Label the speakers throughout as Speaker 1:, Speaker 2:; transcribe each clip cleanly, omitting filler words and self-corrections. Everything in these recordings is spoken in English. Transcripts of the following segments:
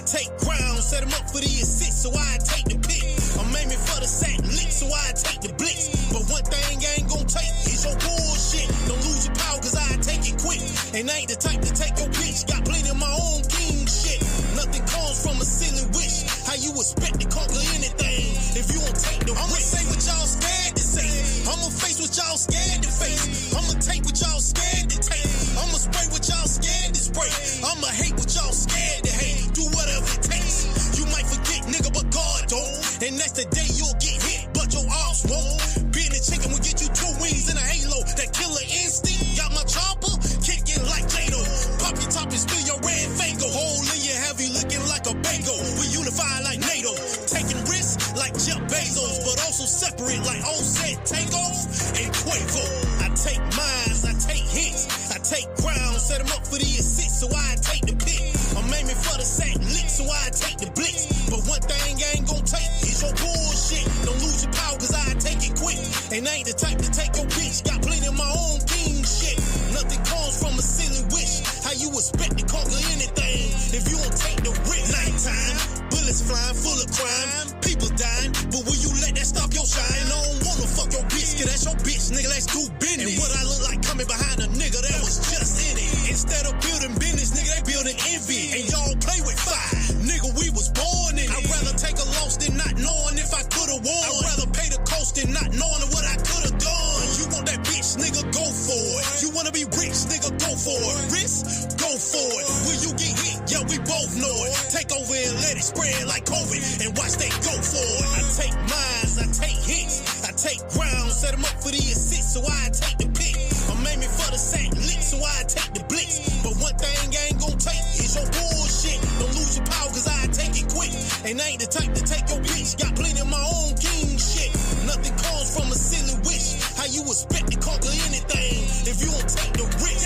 Speaker 1: take ground, set him up for the assist, so I take the pick. I'm aiming for the sack lick, so I take the blitz. But one thing I ain't gon' take is your bullshit. Don't lose your power, cause I take it quick. And I ain't the type to take your bitch. Got plenty of my own king shit. Nothing comes from a silly wish. How you expect to conquer anything if you don't take the risk? I'ma say what y'all scared to say. I'ma face what y'all scared to face. I'ma take what y'all scared to take. I'ma spray what y'all scared to spray. I'ma hate what y'all scared to hate. Do whatever it takes. You might forget, nigga, but God don't. And that's the day you'll get hit, but your arms won't. Being a chicken will get you 2 wings and a halo. That killer instinct got my chopper kicking like Jado. Pop your top and spill your red fango. Hole in your heavy looking like a bango. We unify like NATO. Taking risks like Jeff Bezos, but also separate like Offset, Takeoff, and Quavo. I take mines, I take hits, I take ground, set them up for the assist, so I take the pick. I'm aiming for the sack lick, so I take the blitz. But one thing I ain't gon' take is your bullshit. Don't lose your power, cause I take it quick. And I ain't the type to take your bitch. Got plenty of my own king shit. Nothing comes from a silly wish. How you expect to conquer anything if you don't take the risk? Nighttime, bullets flying, full of crime, people dying, but will you let that stop your shine? I don't wanna fuck your bitch, cause that's your bitch, nigga, let's do business. And what I look like coming behind a nigga that was just in it. Instead of building business, nigga, they building envy. And y'all play with fire, nigga, we was born in it. I'd rather take a loss than not knowing if I could've won. I'd rather pay the cost than not knowing what I could've done. You want that bitch, nigga, go for it. You wanna be rich, nigga, go for it. Risk, go for it. Will you get hit? Yeah, we both know it. Take over and let it spread like COVID, and watch they go for it. I take mines, I take hits, I take ground, set them up for the assist, so I take the pick. I'm aiming for the sack lick, so I take the blitz. But one thing I ain't gon' take is your bullshit. Don't lose your power, cause I take it quick. And I ain't the type to take your bitch. Got plenty of my own king shit. Nothing comes from a silly wish. How you expect to conquer anything if you don't take the risk?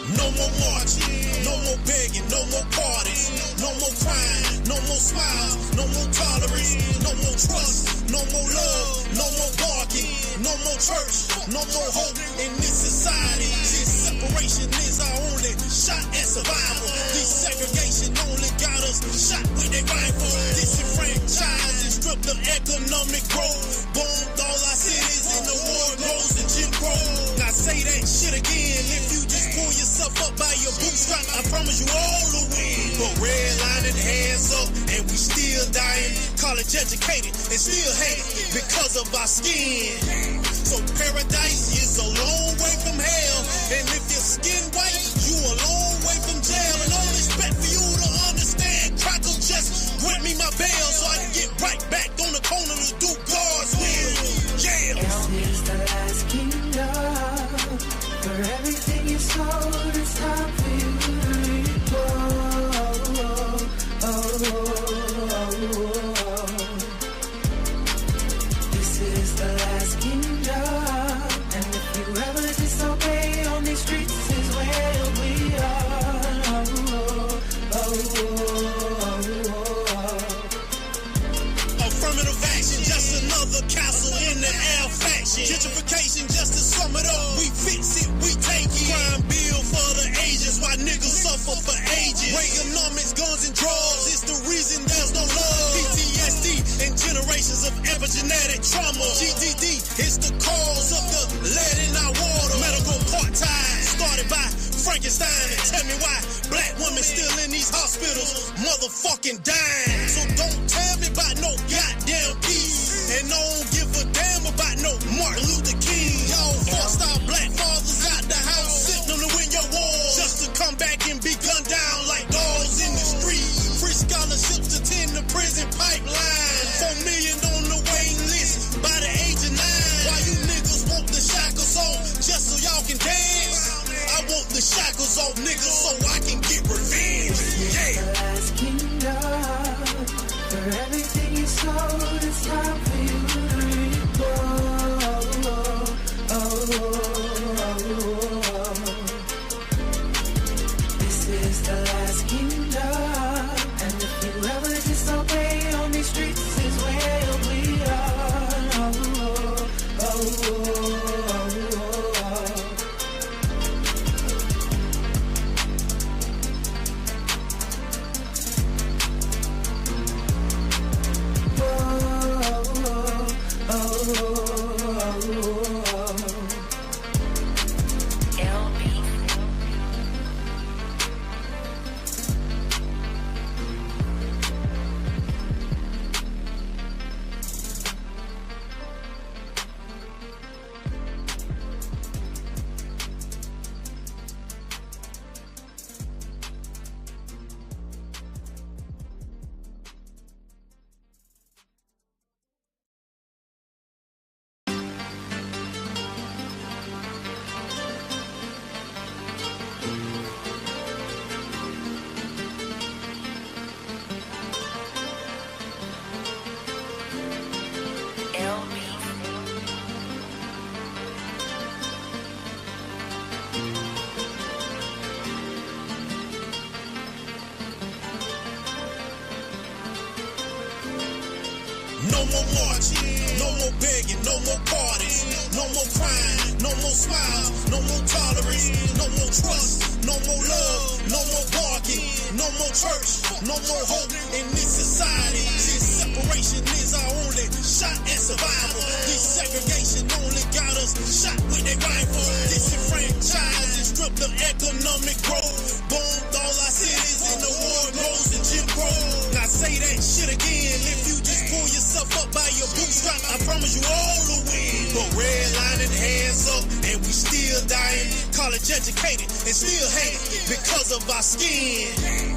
Speaker 1: No more marching, no more begging, no more parties, no more crying, no more smiles, no more tolerance, no more trust, no more love, no more barking, no more church, no more hope in this society. This separation is our only shot at survival. Desegregation only got us shot with their rifles. Disenfranchised and stripped of economic growth. Bombed all our cities in the war grows and Jim Crow. Now say that shit again if you just pull yourself up by your bootstrap, I promise you all the win. But redlining, hands up, and we still dying. College educated and still hated because of our skin. So paradise is a long way from hell. And if your skin white, you a long way from jail. And all respect for you to understand. Crackle just grant me my bail so I can get right back on the corner to do God's will. Yeah.
Speaker 2: Is the last kingdom. For everything you sold, it's time for you to reap. This is the last kingdom. And if you ever disobey on these streets is where we are.
Speaker 1: Affirmative action, just another castle in the air faction. Gentrification, just to sum it up, we fix it, we take it. Crime bill for the Asians, why niggas suffer for ages. Reaganomics, guns and drugs, it's the reason there's no love. PTSD and generations of epigenetic trauma. GDD is the cause of the lead in our water. Medical apartheid started by Frankenstein. And tell me why black women still in these hospitals motherfucking dying. So don't tell me about no goddamn peace. And don't give a damn about no Martin Luther King. Y'all forced our black fathers out the house, sent them to win your war, just to come back and be gunned down like dogs in the street. Free scholarships to tend the prison pipeline. 4 million on the waiting list by the age of 9. Why you niggas want the shackles on just so y'all can dance? niggas, so I can get revenge.
Speaker 2: The last kingdom. For everything you sold, it's time for you to reap. This is the last kingdom. And if you ever disobey on these streets, is where we are.
Speaker 1: No more marching, no more begging, no more parties, no more crying, no more smiles, no more tolerance, no more trust, no more love, no more barking, no more church, no more hope in this society. This separation is our only shot at survival. This segregation only got us shot with their rifles. Disenfranchised and stripped of economic growth. Bombed all our cities in the war grows and Jim Crow. Now say that shit again if you just pull yourself up by your bootstrap. I promise you all will win. But redlining, hands up, and we still dying. College educated and still hated because of our skin.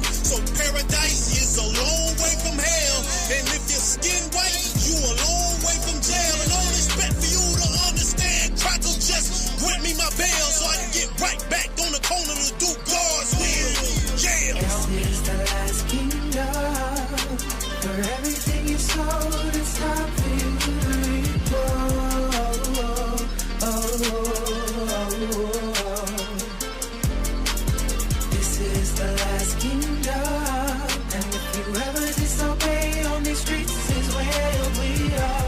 Speaker 1: So paradise is a long way from hell. And if your skin white, you a long way from jail. And all respect for you to understand. Crackle just grant me my bail so I can get right back on the corner to do God's will. Yeah.
Speaker 2: This is the last kingdom. For everything you sold, it's time for you to reap. This is the last kingdom. And if you ever disobey on these streets, is where we are.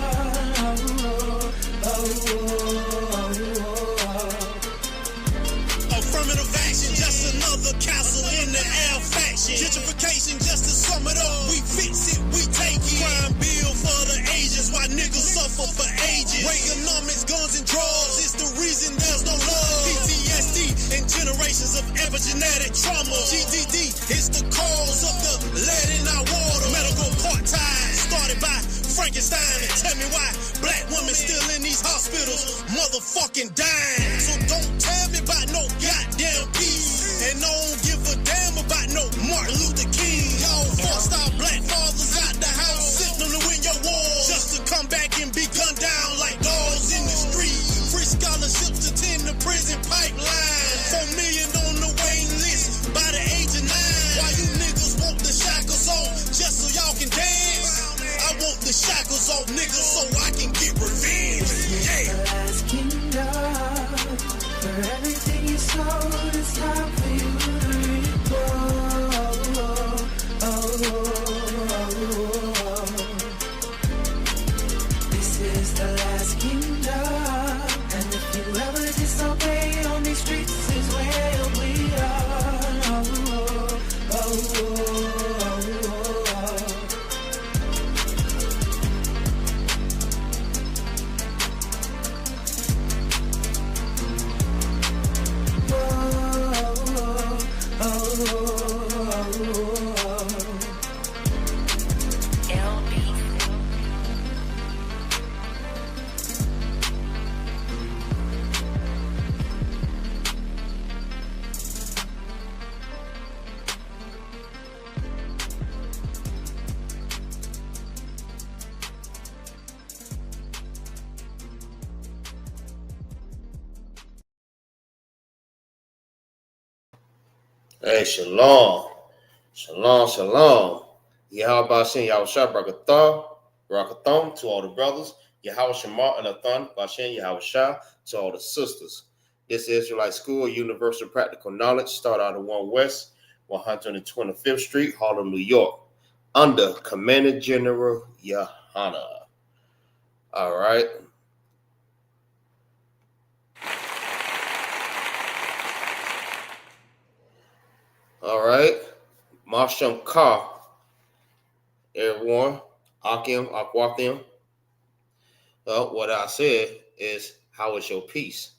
Speaker 1: Affirmative action, just another castle in the air faction. Gentrification, just to sum it up, we fix it, we take it. Crime bill for the ages, why niggas suffer for ages. Reaganomics, guns and drugs, it's the reason there's no love. PTSD and generations of epigenetic trauma. GDD is the cause of the lead in our water. Medical apartheid started by Frankenstein. And tell me why black women still in these hospitals motherfucking dying. So don't tell me about no goddamn peace. And don't give a damn about no Martin Luther King. Y'all forced our black fathers out the house, sent them to win your war, just to come back and be gunned down like dogs in the street. Free scholarships to tend the prison pipeline. 4 million on the waiting list by the age of 9. Why you niggas want the shackles off just so y'all can dance? I want the shackles off niggas so I can get revenge. Yeah.
Speaker 2: The last kingdom. For everything you sold, it's time for you to reap. This is the last kingdom. And if you ever disobey on these streets, is where we are.
Speaker 3: Hey, shalom. Shalom, shalom. Yahweh Bashin, Yahweh Shah, Barakathon to all the brothers. Yahweh Shema and Athan, Bashin, Yahweh Shah to all the sisters. This is Israelite School, Universal Practical Knowledge, start out of 1 West, 125th Street, Harlem, New York, under Commander General YAHANNA. All right. All right. Marsham Ka, everyone. Akim, Akwathim. Well, what I said is, how is your peace?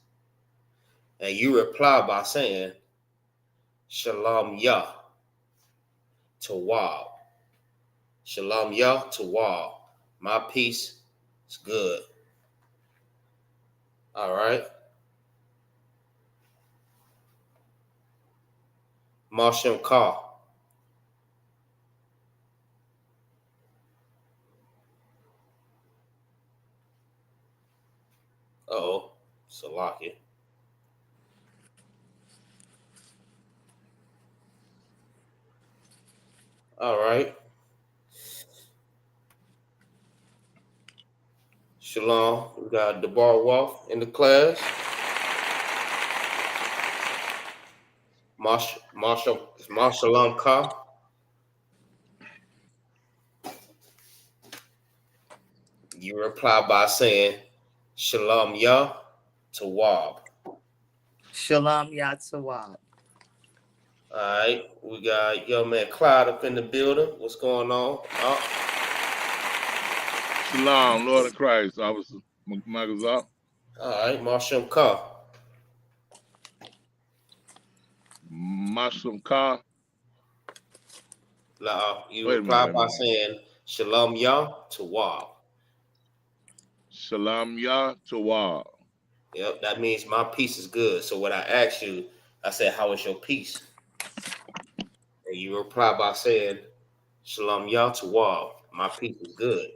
Speaker 3: And you reply by saying, Shalom Yah Tawab. Shalom Yah Tawab. My peace is good. All right. Marsham Ka. Uh-oh. Salaki. All right. Shalom. We got Debar Wolf in the class. Marshalam Ka. You reply by saying, Shalom Yah Tawab.
Speaker 4: Shalom Yatsawab.
Speaker 3: All right, we got young man Clyde up in the building. What's going on?
Speaker 5: Shalom, Lord of Christ. I was MAGAZAR.
Speaker 3: All right, Marsham Ka.
Speaker 5: Mashum Ka.
Speaker 3: You reply by saying Shalom Yah Tawab.
Speaker 5: Shalom Yah Tawab.
Speaker 3: Yep, that means my peace is good. So when I asked you, I said, how is your peace? And you reply by saying, Shalom Yah Tawab. My peace is good.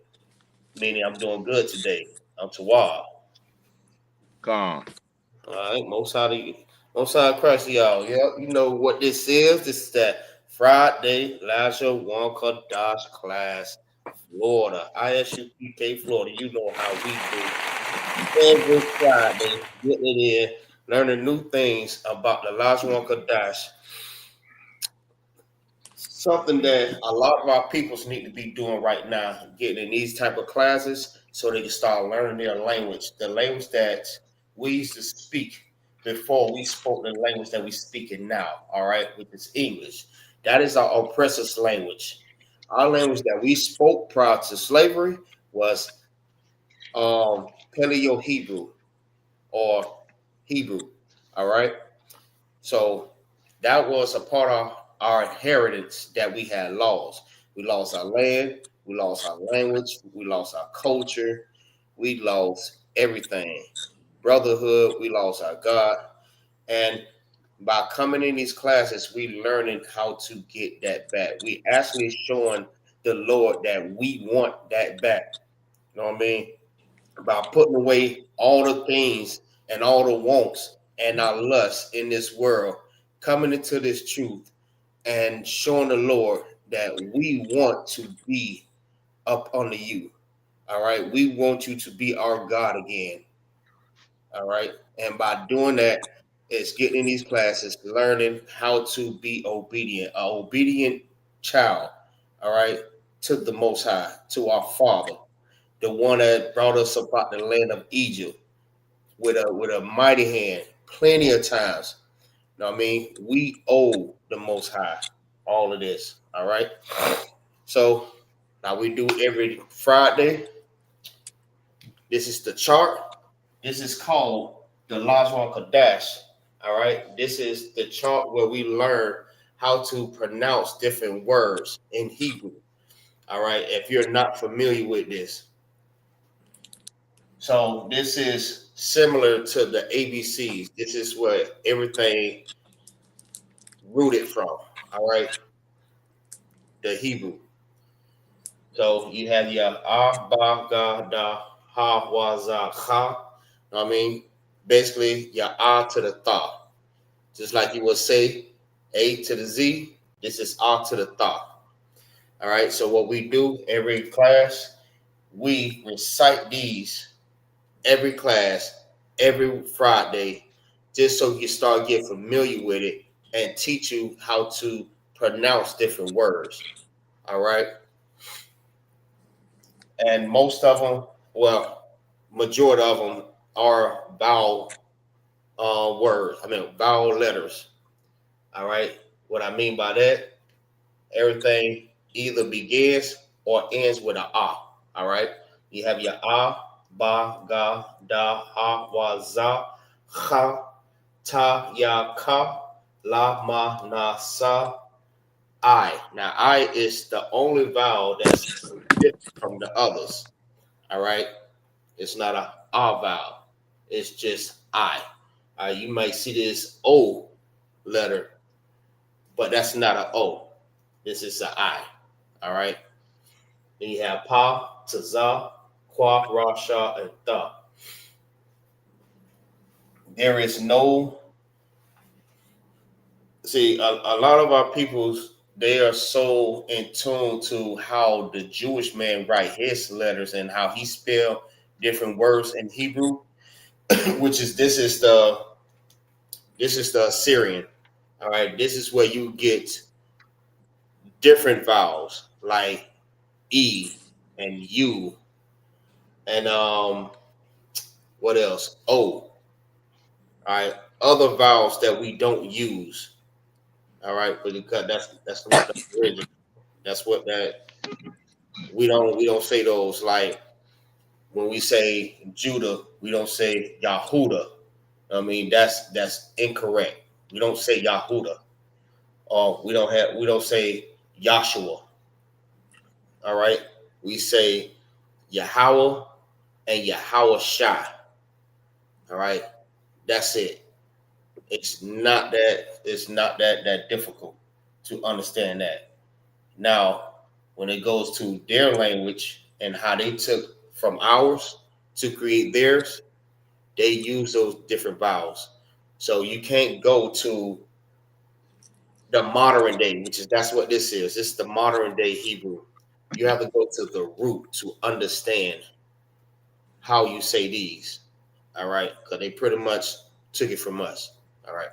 Speaker 3: Meaning I'm doing good today. I'm Tawab.
Speaker 5: Khan.
Speaker 3: All right, most side Christ, y'all. Yeah, you know what this is. This is that Friday Lashawan Qadash class, Florida. ISUPK, Florida. You know how we do. Every Friday, getting it in, learning new things about the Lashawan Qadash. Something that a lot of our peoples need to be doing right now, getting in these type of classes so they can start learning their language, the language that we used to speak before we spoke the language that we speak in now, all right, which is English. That is our oppressor's language. Our language that we spoke prior to slavery was Paleo Hebrew or Hebrew, all right? So that was a part of our inheritance that we had lost. We lost our land, we lost our language, we lost our culture, we lost everything. Brotherhood, we lost our God. And by coming in these classes, we learning how to get that back. We actually showing the Lord that we want that back. You know what I mean? By putting away all the things and all the wants and our lusts in this world, coming into this truth and showing the Lord that we want to be up under you. All right. We want you to be our God again. All right. And by doing that, it's getting in these classes, learning how to be obedient, an obedient child. All right. To the Most High, to our Father, the one that brought us up out the land of Egypt with a mighty hand, plenty of times. You know what I mean? We owe the Most High all of this. All right. So now we do every Friday. This is the chart. This is called the Lashawan Qadash. All right. This is the chart where we learn how to pronounce different words in Hebrew. All right. If you're not familiar with this. So this is similar to the ABCs. This is where everything rooted from. All right. The Hebrew. So you have your ba, ga, da, ha, wa, za, ha. I mean, basically your to the tha. Just like you would say A to the Z. This is R to the Tha. All right. So what we do every class, we recite these every class, every Friday, just so you start getting familiar with it and teach you how to pronounce different words. All right. And most of them, well, majority of them are vowel words. I mean, vowel letters. All right. What I mean by that, everything either begins or ends with a ah. All right. You have your ah, ba, ga, da, ha, wa, za, ha, ta, ya, ka, la, ma, na, sa, I. Now, I is the only vowel that's different from the others. All right. It's not a ah vowel. It's just I. You might see this O letter, but that's not an O. This is an I. All right. Then you have pa, taza, qua, ra, sha, and tha. There is no, see, a lot of our peoples, they are so in tune to how the Jewish man write his letters and how he spell different words in Hebrew, which is this is the Assyrian. All right, this is where you get different vowels like E and U and what else? O. All right, other vowels that we don't use. All right, but because that's what the original. That's what that we don't say those like when we say Judah, we don't say Yahuda. I mean that's incorrect. We don't say Yahuda. Or we don't say Yahshua. All right. We say Yahweh and Yahweh Shai. All right. That's it. It's not that difficult to understand that. Now, when it goes to their language and how they took from ours to create theirs, they use those different vowels. So you can't go to the modern day, which is that's what this is. It's the modern day Hebrew. You have to go to the root to understand how you say these. All right, because they pretty much took it from us. All right.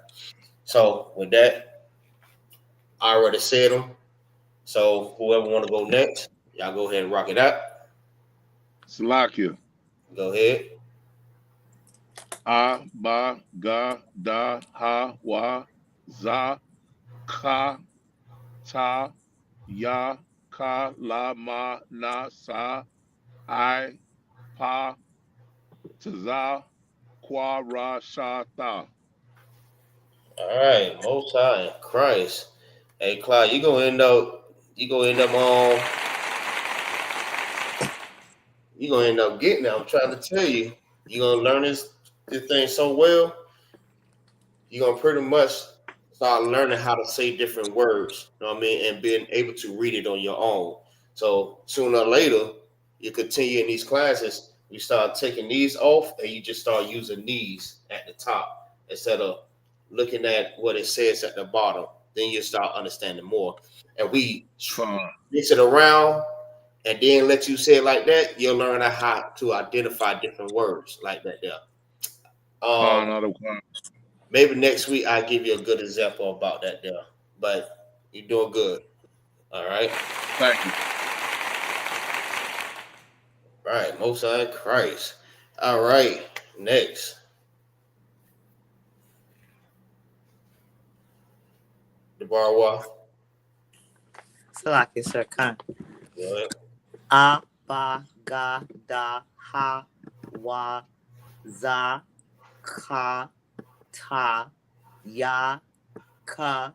Speaker 3: So with that, I already said them. So whoever want to go next, y'all go ahead and rock it out.
Speaker 5: Salakia.
Speaker 3: Go ahead.
Speaker 5: A, ba, ga, da, ha, wa, za, ka, ta, ya, ka, la, ma, na, sa, I, pa, taza, qua, ra, sha, tha.
Speaker 3: All right, Most High in Christ. Hey, Clyde, you gonna end up getting it. I'm trying to tell you, you're gonna learn this thing so well. You're gonna pretty much start learning how to say different words, you know what I mean, and being able to read it on your own. So sooner or later, you continue in these classes, you start taking these off and you just start using these at the top instead of looking at what it says at the bottom. Then you start understanding more. And we mix it around and then let you say it like that, you'll learn how to identify different words like that there. Maybe next week I'll give you a good example about that there. But you're doing good. All right.
Speaker 5: Thank you.
Speaker 3: All right. Most High Christ. All right. Next. The Barwa.
Speaker 4: Salaki, sir, Khan.
Speaker 3: Go ahead.
Speaker 4: A, ba, ga, da, ha, wa, za, ka, ta, ya, ka,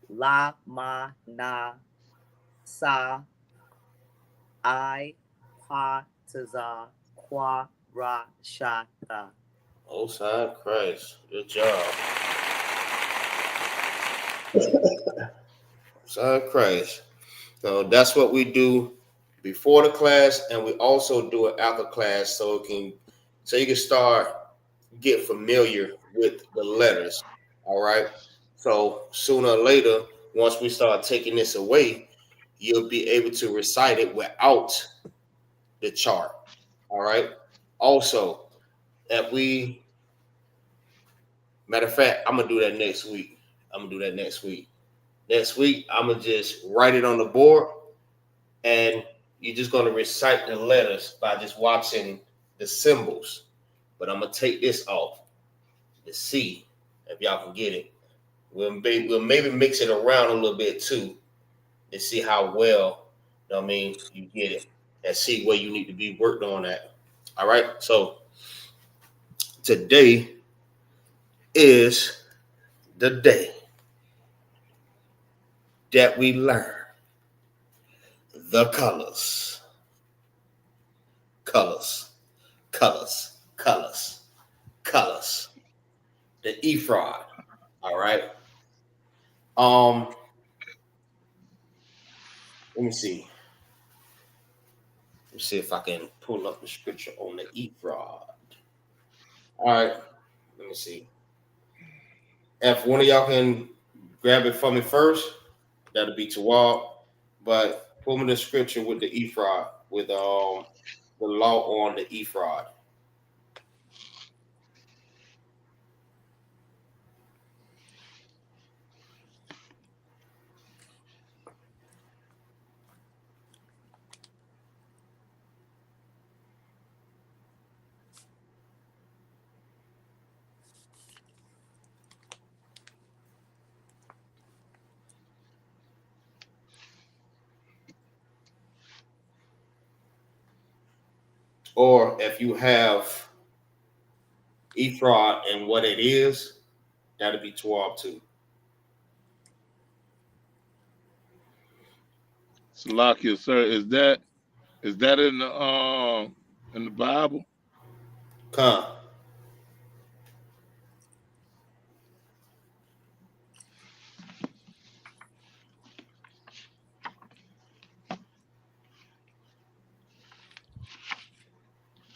Speaker 4: la, ma, na, sa, I, pa, taza, qua, ra, sha, tha.
Speaker 3: Most High Christ. Good job. Most High Christ. So that's what we do before the class, and we also do it after class, so you can start get familiar with the letters. All right. So sooner or later, once we start taking this away, you'll be able to recite it without the chart. All right. Also, if we matter of fact, I'm gonna do that next week. Next week, I'm gonna just write it on the board, and you're just gonna recite the letters by just watching the symbols. But I'm gonna take this off to see if y'all can get it. We'll maybe mix it around a little bit too to see how well, you know what I mean, you get it, and see where you need to be worked on at. All right. So today is the day that we learn the colors, colors, colors, colors, colors. The ephod. All right. Let me see. Let's see if I can pull up the scripture on the ephod. All right. Let me see. If one of y'all can grab it for me first, that'll be Tawab. But pull me the scripture with the ephod, with the law on the ephod. Or if you have ephod and what it is, that'll be 12 too.
Speaker 5: Salakia, sir, is that in the Bible?
Speaker 3: Come.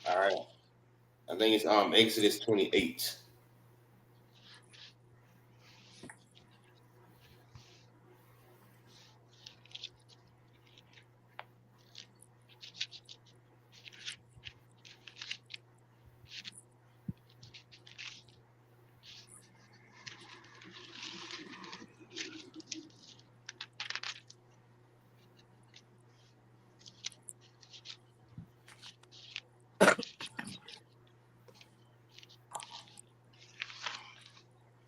Speaker 3: All right. I think it's Exodus 28.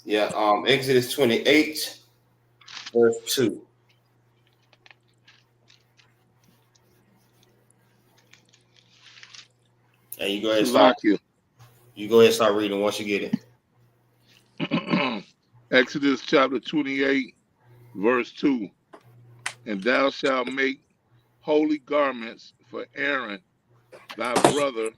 Speaker 3: Yeah, Exodus 28, verse 2. And you go ahead and start.
Speaker 5: Salakia.
Speaker 3: You go ahead and start reading once you get
Speaker 5: Exodus chapter 28, verse 2. And thou shalt make holy garments for Aaron thy brother,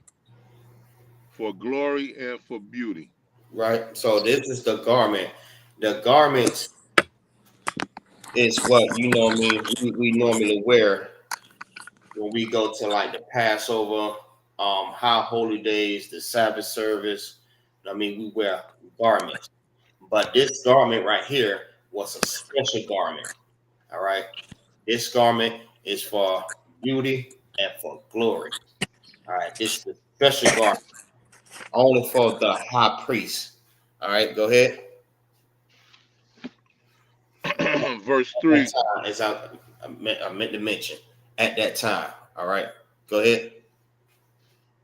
Speaker 5: for glory and for beauty.
Speaker 3: Right. So this is the garment. The garments is what we normally wear when we go to like the Passover, high holy days, the Sabbath service. We wear garments. But this garment right here was a special garment. All right. This garment is for beauty and for glory. All right. This is a special garment only for the high priest. All right. Go ahead.
Speaker 5: Verse
Speaker 3: At
Speaker 5: 3.
Speaker 3: that time, as I meant to mention, at that time. All right. Go ahead.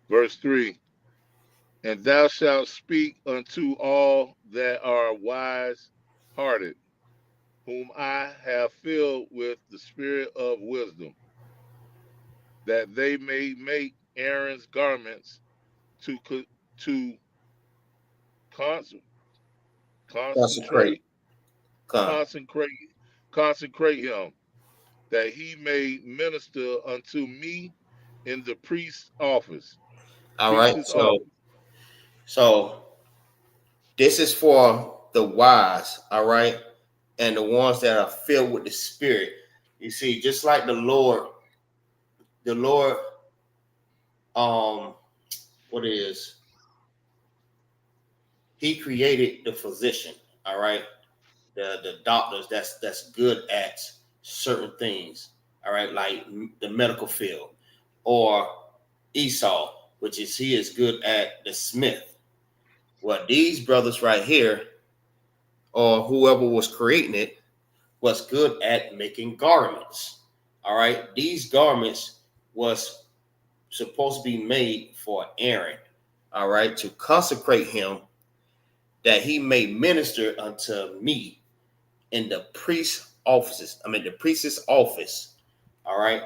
Speaker 5: Verse 3. And thou shalt speak unto all that are wise hearted, whom I have filled with the spirit of wisdom, that they may make Aaron's garments to cons-
Speaker 3: Consecrate.
Speaker 5: concentrate
Speaker 3: Come.
Speaker 5: consecrate consecrate him, that he may minister unto me in the priest's office.
Speaker 3: All right.
Speaker 5: Priest's
Speaker 3: So,
Speaker 5: office.
Speaker 3: so this is for the wise. All right, and the ones that are filled with the Spirit. You see, just like the Lord, what it is? He created the physician. All right, the doctors that's good at certain things. All right, like the medical field, or Esau, which is he is good at the smith. Well, these brothers right here, or whoever was creating it, was good at making garments. All right, these garments was supposed to be made for Aaron. All right, to consecrate him, that he may minister unto me in the priest's offices. I mean, the priest's office. All right.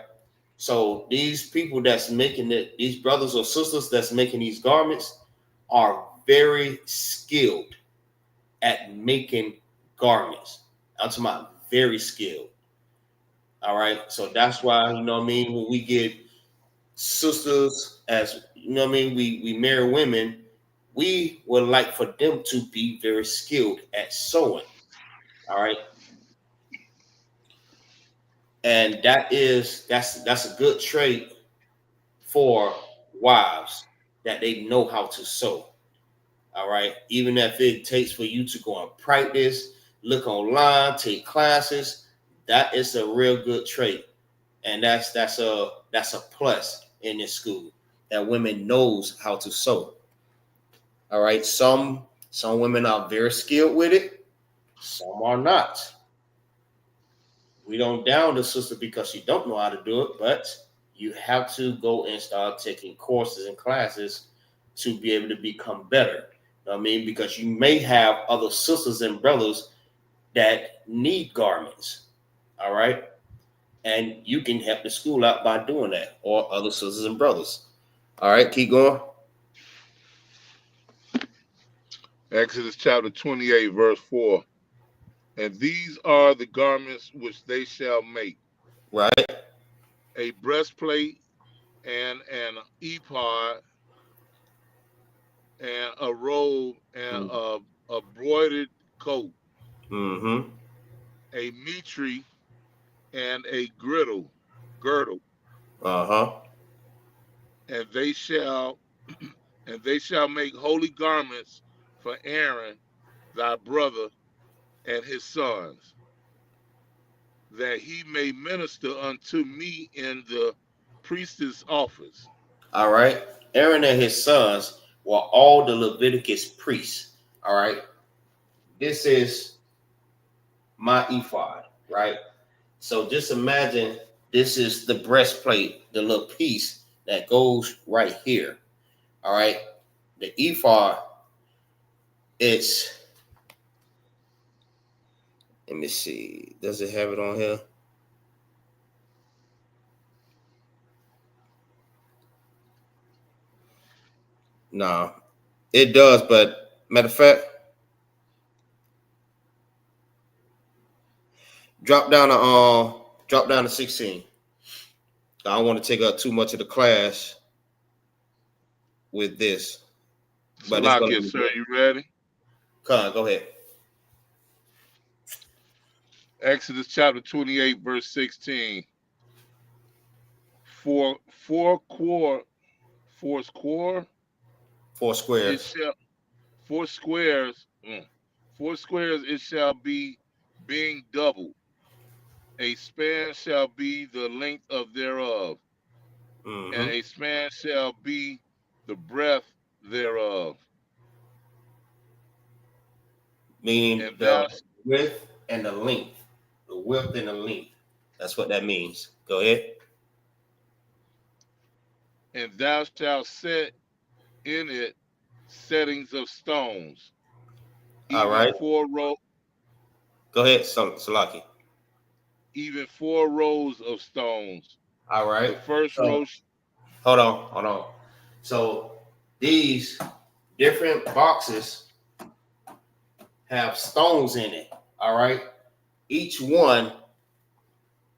Speaker 3: So these people that's making it, these brothers or sisters that's making these garments, are very skilled at making garments. I'm talking about very skilled. All right. So that's why, you know what I mean, when we get sisters, as you know what I mean, we marry women, we would like for them to be very skilled at sewing. All right. And that's a good trait for wives, that they know how to sew. All right. Even if it takes for you to go and practice, look online, take classes, that is a real good trait. And that's a plus in this school, that women knows how to sew. All right. Some women are very skilled with it, some are not. We don't down the sister because she don't know how to do it, but you have to go and start taking courses and classes to be able to become better. You know what I mean? Because you may have other sisters and brothers that need garments. All right. And you can help the school out by doing that, or other sisters and brothers. All right, keep going.
Speaker 5: Exodus chapter 28, verse 4. And these are the garments which they shall make:
Speaker 3: Right.
Speaker 5: a breastplate, and an ephod, and a robe, and a broidered coat,
Speaker 3: Mm-hmm.
Speaker 5: a mitre, and a girdle,
Speaker 3: Uh-huh.
Speaker 5: and they shall make holy garments for Aaron thy brother and his sons, that he may minister unto me in the priest's office.
Speaker 3: All right. Aaron and his sons were all the Leviticus priests. All right. This is my ephod, right? So just imagine this is the breastplate, the little piece that goes right here. All right. The ephod, it's, let me see. Does it have it on here? No, it does, but matter of fact, drop down to 16. I don't want to take up too much of the class with this.
Speaker 5: But Salakia, sir, you ready?
Speaker 3: Come on, go ahead.
Speaker 5: Exodus chapter 28, verse 16. Four squares. It shall be, being doubled. A span shall be the length of thereof, and a span shall be the breadth thereof.
Speaker 3: Meaning the width and the length. The width and the length. That's what that means. Go ahead.
Speaker 5: And thou shalt set in it settings of stones.
Speaker 3: All right.
Speaker 5: 4 rows.
Speaker 3: Go ahead, Salaki.
Speaker 5: Even 4 rows of stones.
Speaker 3: All right.
Speaker 5: The first row.
Speaker 3: Hold on. So these different boxes have stones in it. All right. Each one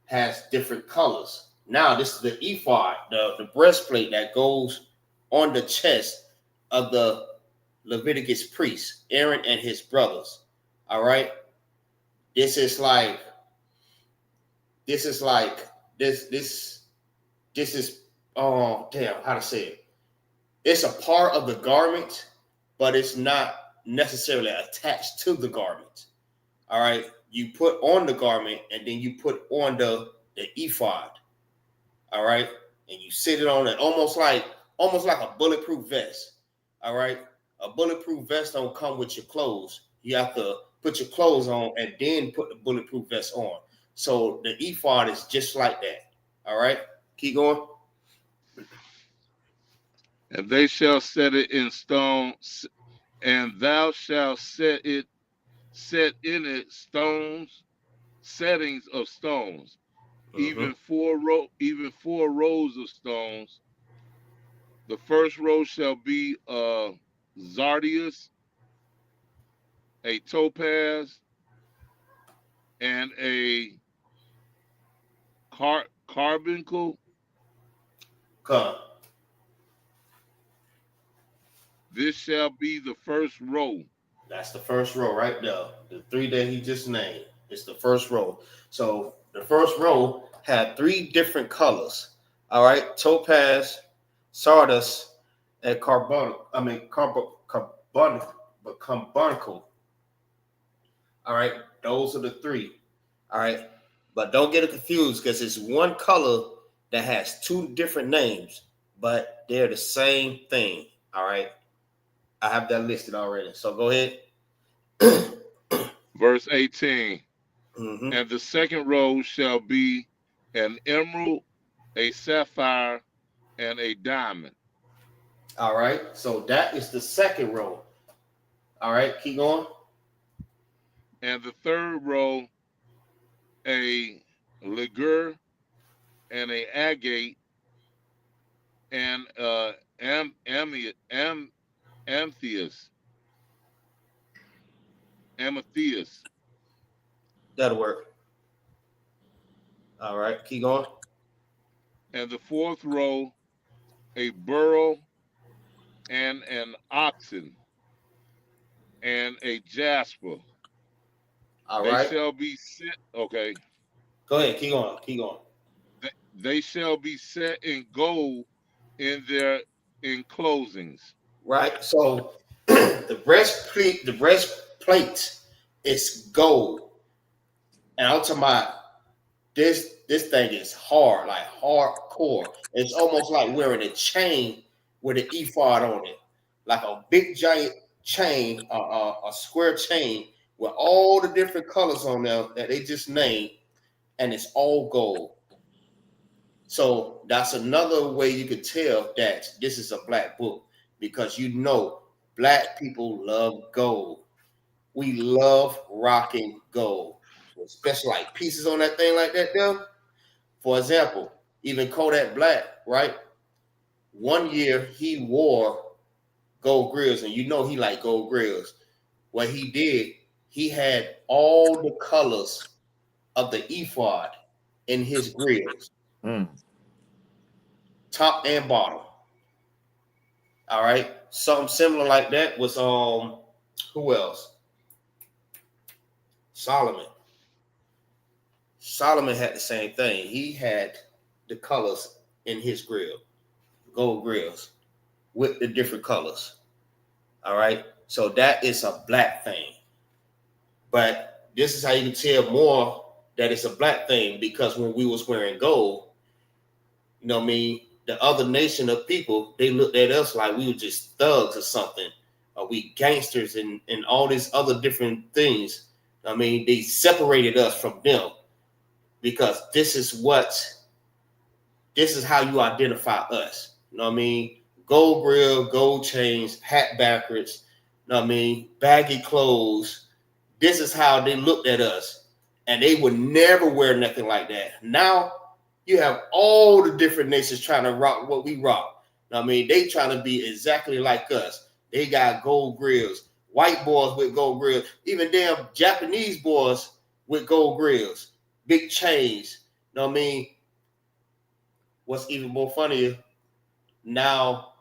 Speaker 3: has different colors. Now, this is the ephod, the breastplate that goes on the chest of the Leviticus priest, Aaron and his brothers. All right. This is oh damn, how to say it? It's a part of the garment, but it's not necessarily attached to the garment. all right, you put on the garment and then you put on the ephod, all right, and you sit it on it almost like a bulletproof vest, all right. A bulletproof vest don't come with your clothes. You have to put your clothes on and then put the bulletproof vest on. So the ephod is just like that, all right. Keep going.
Speaker 5: And they shall set it in stone, and thou shalt set in it stones, settings of stones, even four rows of stones. The first row shall be a sardius, a topaz, and a carbuncle.
Speaker 3: Come.
Speaker 5: This shall be the first row.
Speaker 3: That's the first row right there. The three that he just named. It's the first row. So the first row had three different colors. All right, topaz, sardis, and carbuncle. All right, those are the three. All right, but don't get it confused because it's one color that has two different names, but they're the same thing. All right, I have that listed already. So go ahead.
Speaker 5: Verse 18. And the second row shall be an emerald, a sapphire, and a diamond.
Speaker 3: All right, so that is the second row. All right, keep going.
Speaker 5: And the third row, a ligure, and a agate, and amethyst.
Speaker 3: That'll work. All right, keep going.
Speaker 5: And the fourth row, a beryl, and an oxen, and a jasper.
Speaker 3: All right.
Speaker 5: They shall be set. Okay.
Speaker 3: Go ahead. Keep going. Keep going.
Speaker 5: They shall be set in gold in their enclosings.
Speaker 3: Right. So the breastplate is gold, and I'm talking about this thing is hard, like hardcore. It's almost like wearing a chain with an ephod on it, like a big giant chain, a square chain with all the different colors on there that they just named, and it's all gold. So that's another way you could tell that this is a black book, because you know black people love gold. We love rocking gold, especially like pieces on that thing like that there. For example, even Kodak Black, right? One year he wore gold grills, and you know he liked gold grills. What he did, he had all the colors of the ephod in his grills, top and bottom. All right, something similar like that was who else? Solomon. Solomon had the same thing. He had the colors in his grill, gold grills with the different colors. All right, so that is a black thing. But this is how you can tell more that it's a black thing, because when we was wearing gold, you know what I mean, the other nation of people, they looked at us like we were just thugs or something, or we gangsters and all these other different things. I mean, they separated us from them, because this is how you identify us. You know what I mean? Gold grill, gold chains, hat backwards, you know what I mean? Baggy clothes. This is how they looked at us. And they would never wear nothing like that. Now you have all the different nations trying to rock what we rock. You know what I mean? They trying to be exactly like us. They got gold grills, white boys with gold grills, even damn Japanese boys with gold grills, big chains. You know what I mean? What's even more funnier, now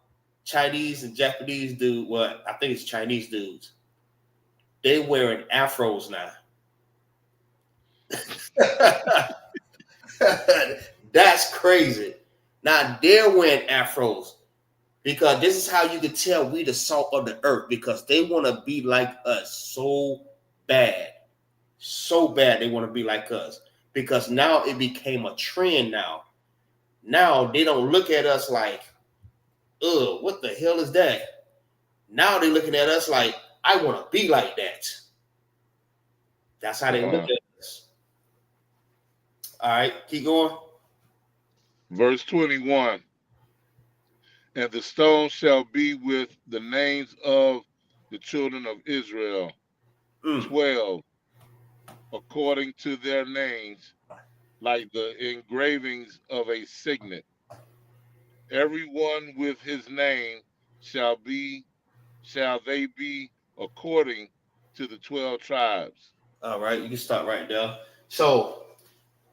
Speaker 3: Chinese and Japanese dude, well, I think it's Chinese dudes, they wearing afros now. That's crazy. Now they're wearing afros, because this is how you can tell we the salt of the earth, because they want to be like us so bad. so bad they want to be like us, because now it became a trend. Now they don't look at us like, ugh, what the hell is that? Now they're looking at us like, I want to be like that. That's how they look at us. All right, keep going.
Speaker 5: Verse 21. And the stone shall be with the names of the children of Israel, 12, according to their names, like the engravings of a signet. Everyone with his name shall they be according to the 12 tribes.
Speaker 3: All right, you can stop right there. So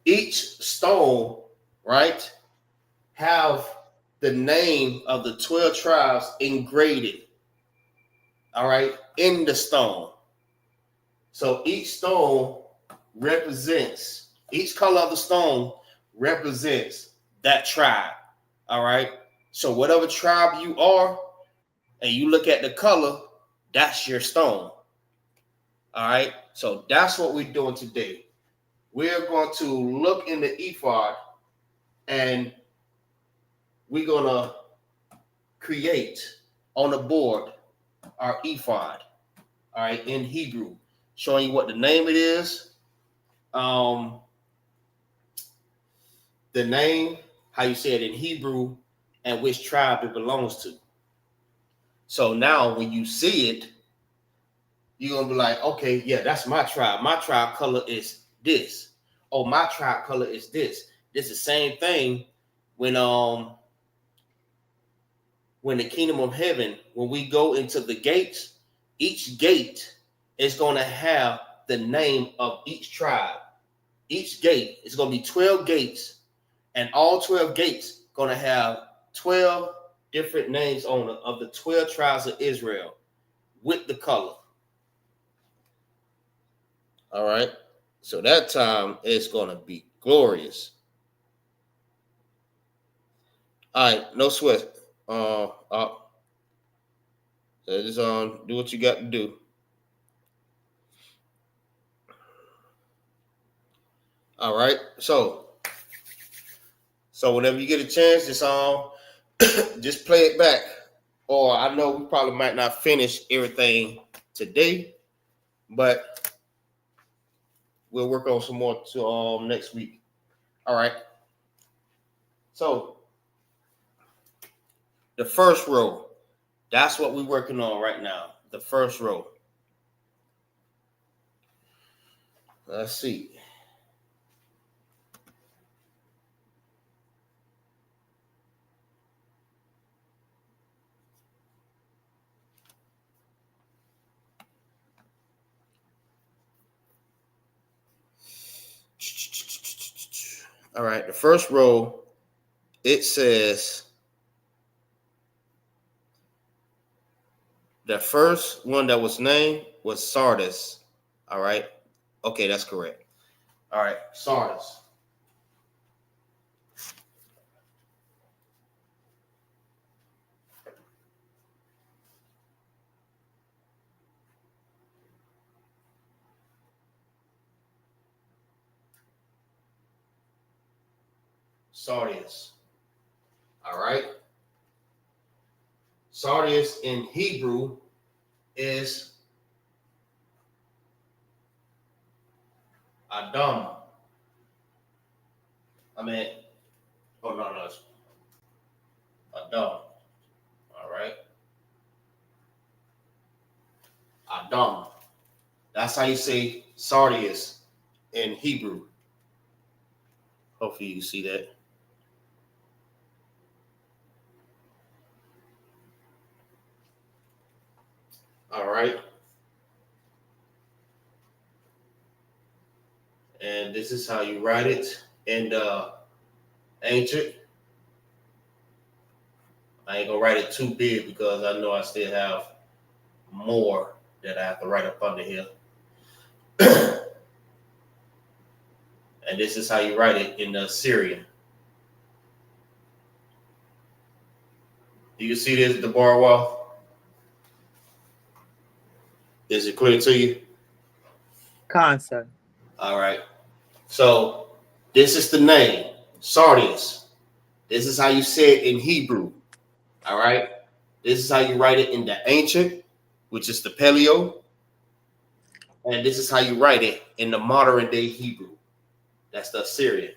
Speaker 3: each stone, right, have the name of the 12 tribes engraved, all right, in the stone. So each stone represents, each color of the stone represents that tribe, all right? So whatever tribe you are, and you look at the color, that's your stone, all right? So that's what we're doing today. We're going to look in the ephod, and we're going to create on the board our ephod, all right, in Hebrew, showing you what the name it is, the name, how you say it in Hebrew, and which tribe it belongs to. So now when you see it, you're going to be like, okay, yeah, that's my tribe. My tribe color is this. Oh, my tribe color is this. This is the same thing when the kingdom of heaven, when we go into the gates, each gate is going to have the name of each tribe. Each gate is going to be 12 gates, and all 12 gates going to have 12 different names on it of the 12 tribes of Israel with the color. All right. So that time is going to be glorious. All right. No sweat. Just do what you got to do. All right. So whenever you get a chance, just play it back. Or I know we probably might not finish everything today, but we'll work on some more to next week. All right. So the first row, that's what we're working on right now. The first row. Let's see. All right, the first row, it says the first one that was named was Sardis. All right. Okay, that's correct. All right, Sardis. Sardius. All right. Sardius in Hebrew is Adam. It's Adam. All right. Adam. That's how you say Sardius in Hebrew. Hopefully you see that. All right. And this is how you write it in ancient. I ain't gonna write it too big because I know I still have more that I have to write up under here. And this is how you write it in the Syrian. Do you see this, the bar wall? Is it clear to you?
Speaker 4: Cancer.
Speaker 3: All right. So this is the name, sardius. This is how you say it in Hebrew. All right. This is how you write it in the ancient, which is the Paleo. And this is how you write it in the modern day Hebrew. That's the Assyrian.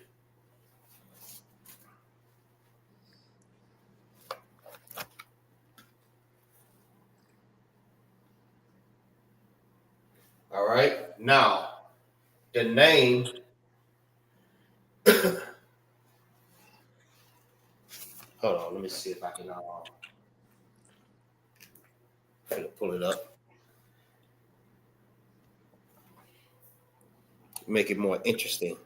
Speaker 3: All right. Now, the name. Hold on. Let me see if I can pull it up. Make it more interesting.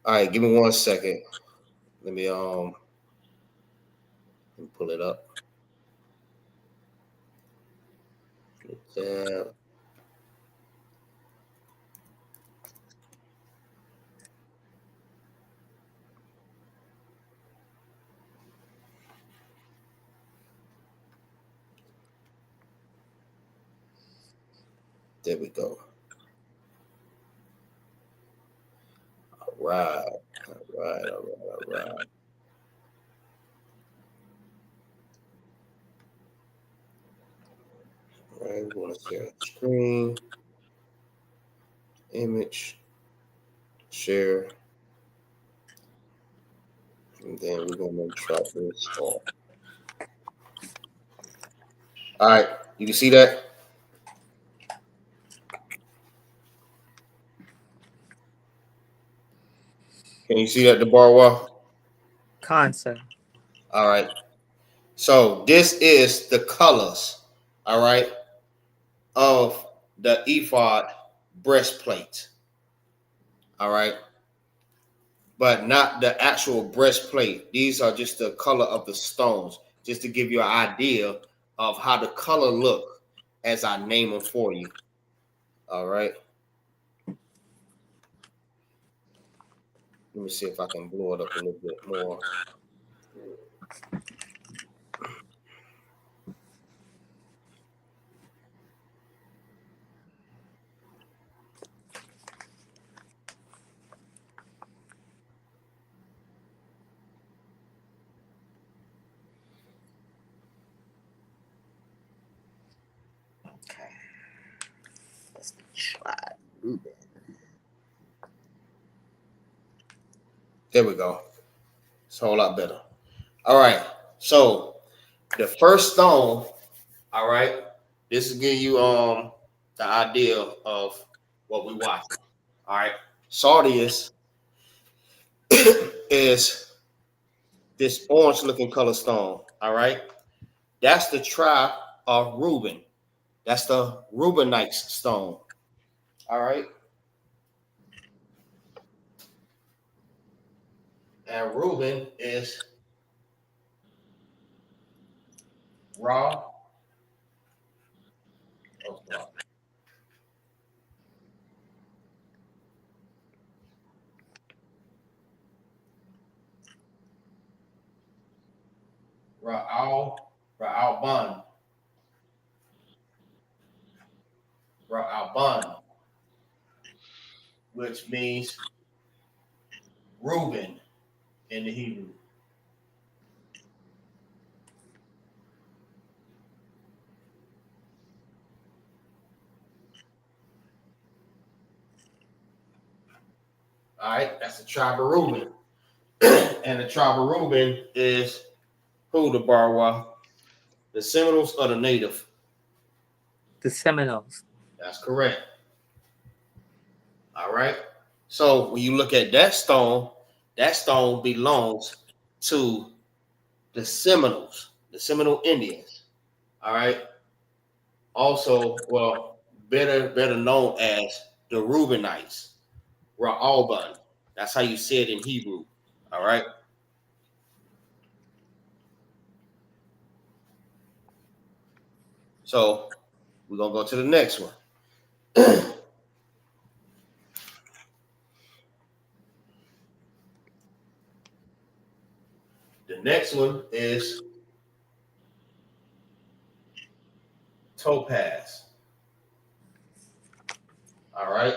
Speaker 3: All right. Give me 1 second. Let me pull it up. There we go. All right. All right, we're going to share the screen, image, share, and then we're going to try this off. All right, you can see that? Can you see that, Debarwa?
Speaker 4: Cancer.
Speaker 3: All right. So this is the colors, all right, of the ephod breastplate. All right. But not the actual breastplate. These are just the color of the stones, just to give you an idea of how the color look as I name them for you. All right. Let me see if I can blow it up a little bit more.
Speaker 4: Okay. Let's try Ruben.
Speaker 3: There we go. It's a whole lot better. All right. So the first stone, all right, this will give you the idea of what we watch. All right. Sardius is this orange looking color stone. All right. That's the tribe of Reuben. That's the Reubenites stone. All right. And Reuben is Ra. Oh, no. Ra'alban. Ra'alban, which means Reuben in the Hebrew. All right, that's the tribe of Reuben. And the tribe of Reuben is who, the Barwa? The Seminoles or the Native?
Speaker 4: The Seminoles.
Speaker 3: That's correct. All right. So when you look at that stone belongs to the Seminoles, the Seminole Indians. All right. Also, well, better known as the Reubenites, Ra'alban. That's how you say it in Hebrew. All right. So we're gonna go to the next one. The next one is topaz. All right.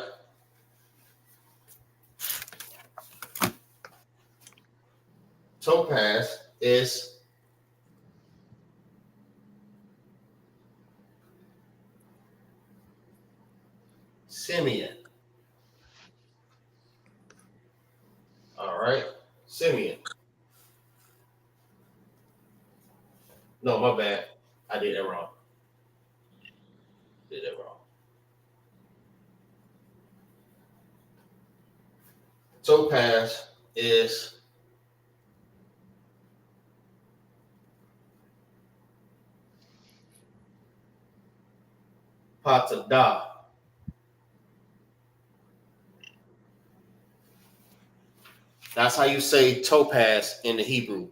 Speaker 3: Topaz is Simeon. All right. Simeon. No, my bad. I did that wrong. Did that wrong. Topaz is Patada. That's how you say topaz in the Hebrew.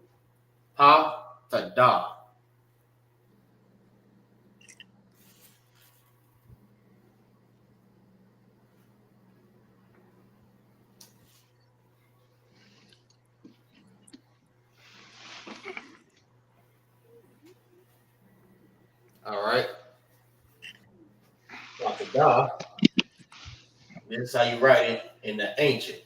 Speaker 3: Patada. All right. Patada. This is how you write it in the ancient.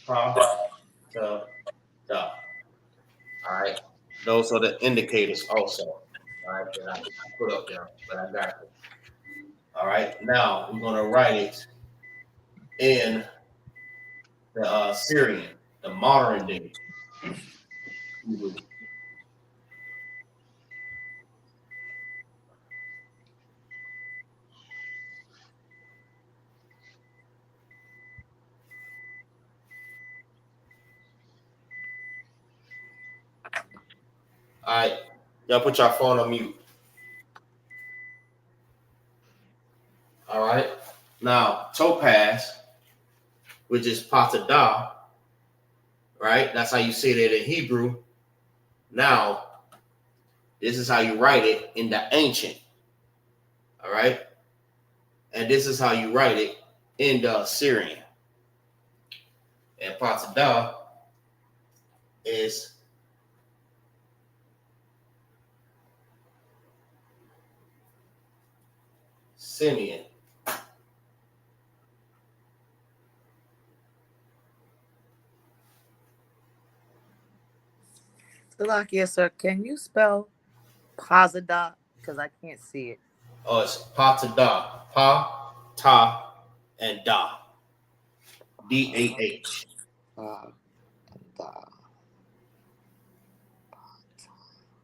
Speaker 3: Patada. All right. Those are the indicators also. All right. That I put up there, but I got it. All right. Now we're going to write it in the Syrian, the modern day Hebrew. All right. Y'all put your phone on mute. All right. Now, topaz, which is patada, right? That's how you say that in Hebrew. Now, this is how you write it in the ancient. All right. And this is how you write it in the Syrian. And patada is Simeon.
Speaker 4: Salakia, sir, can you spell Pazada? Because I can't see it.
Speaker 3: Oh, it's patada. Pa, ta, and da. D-A-H.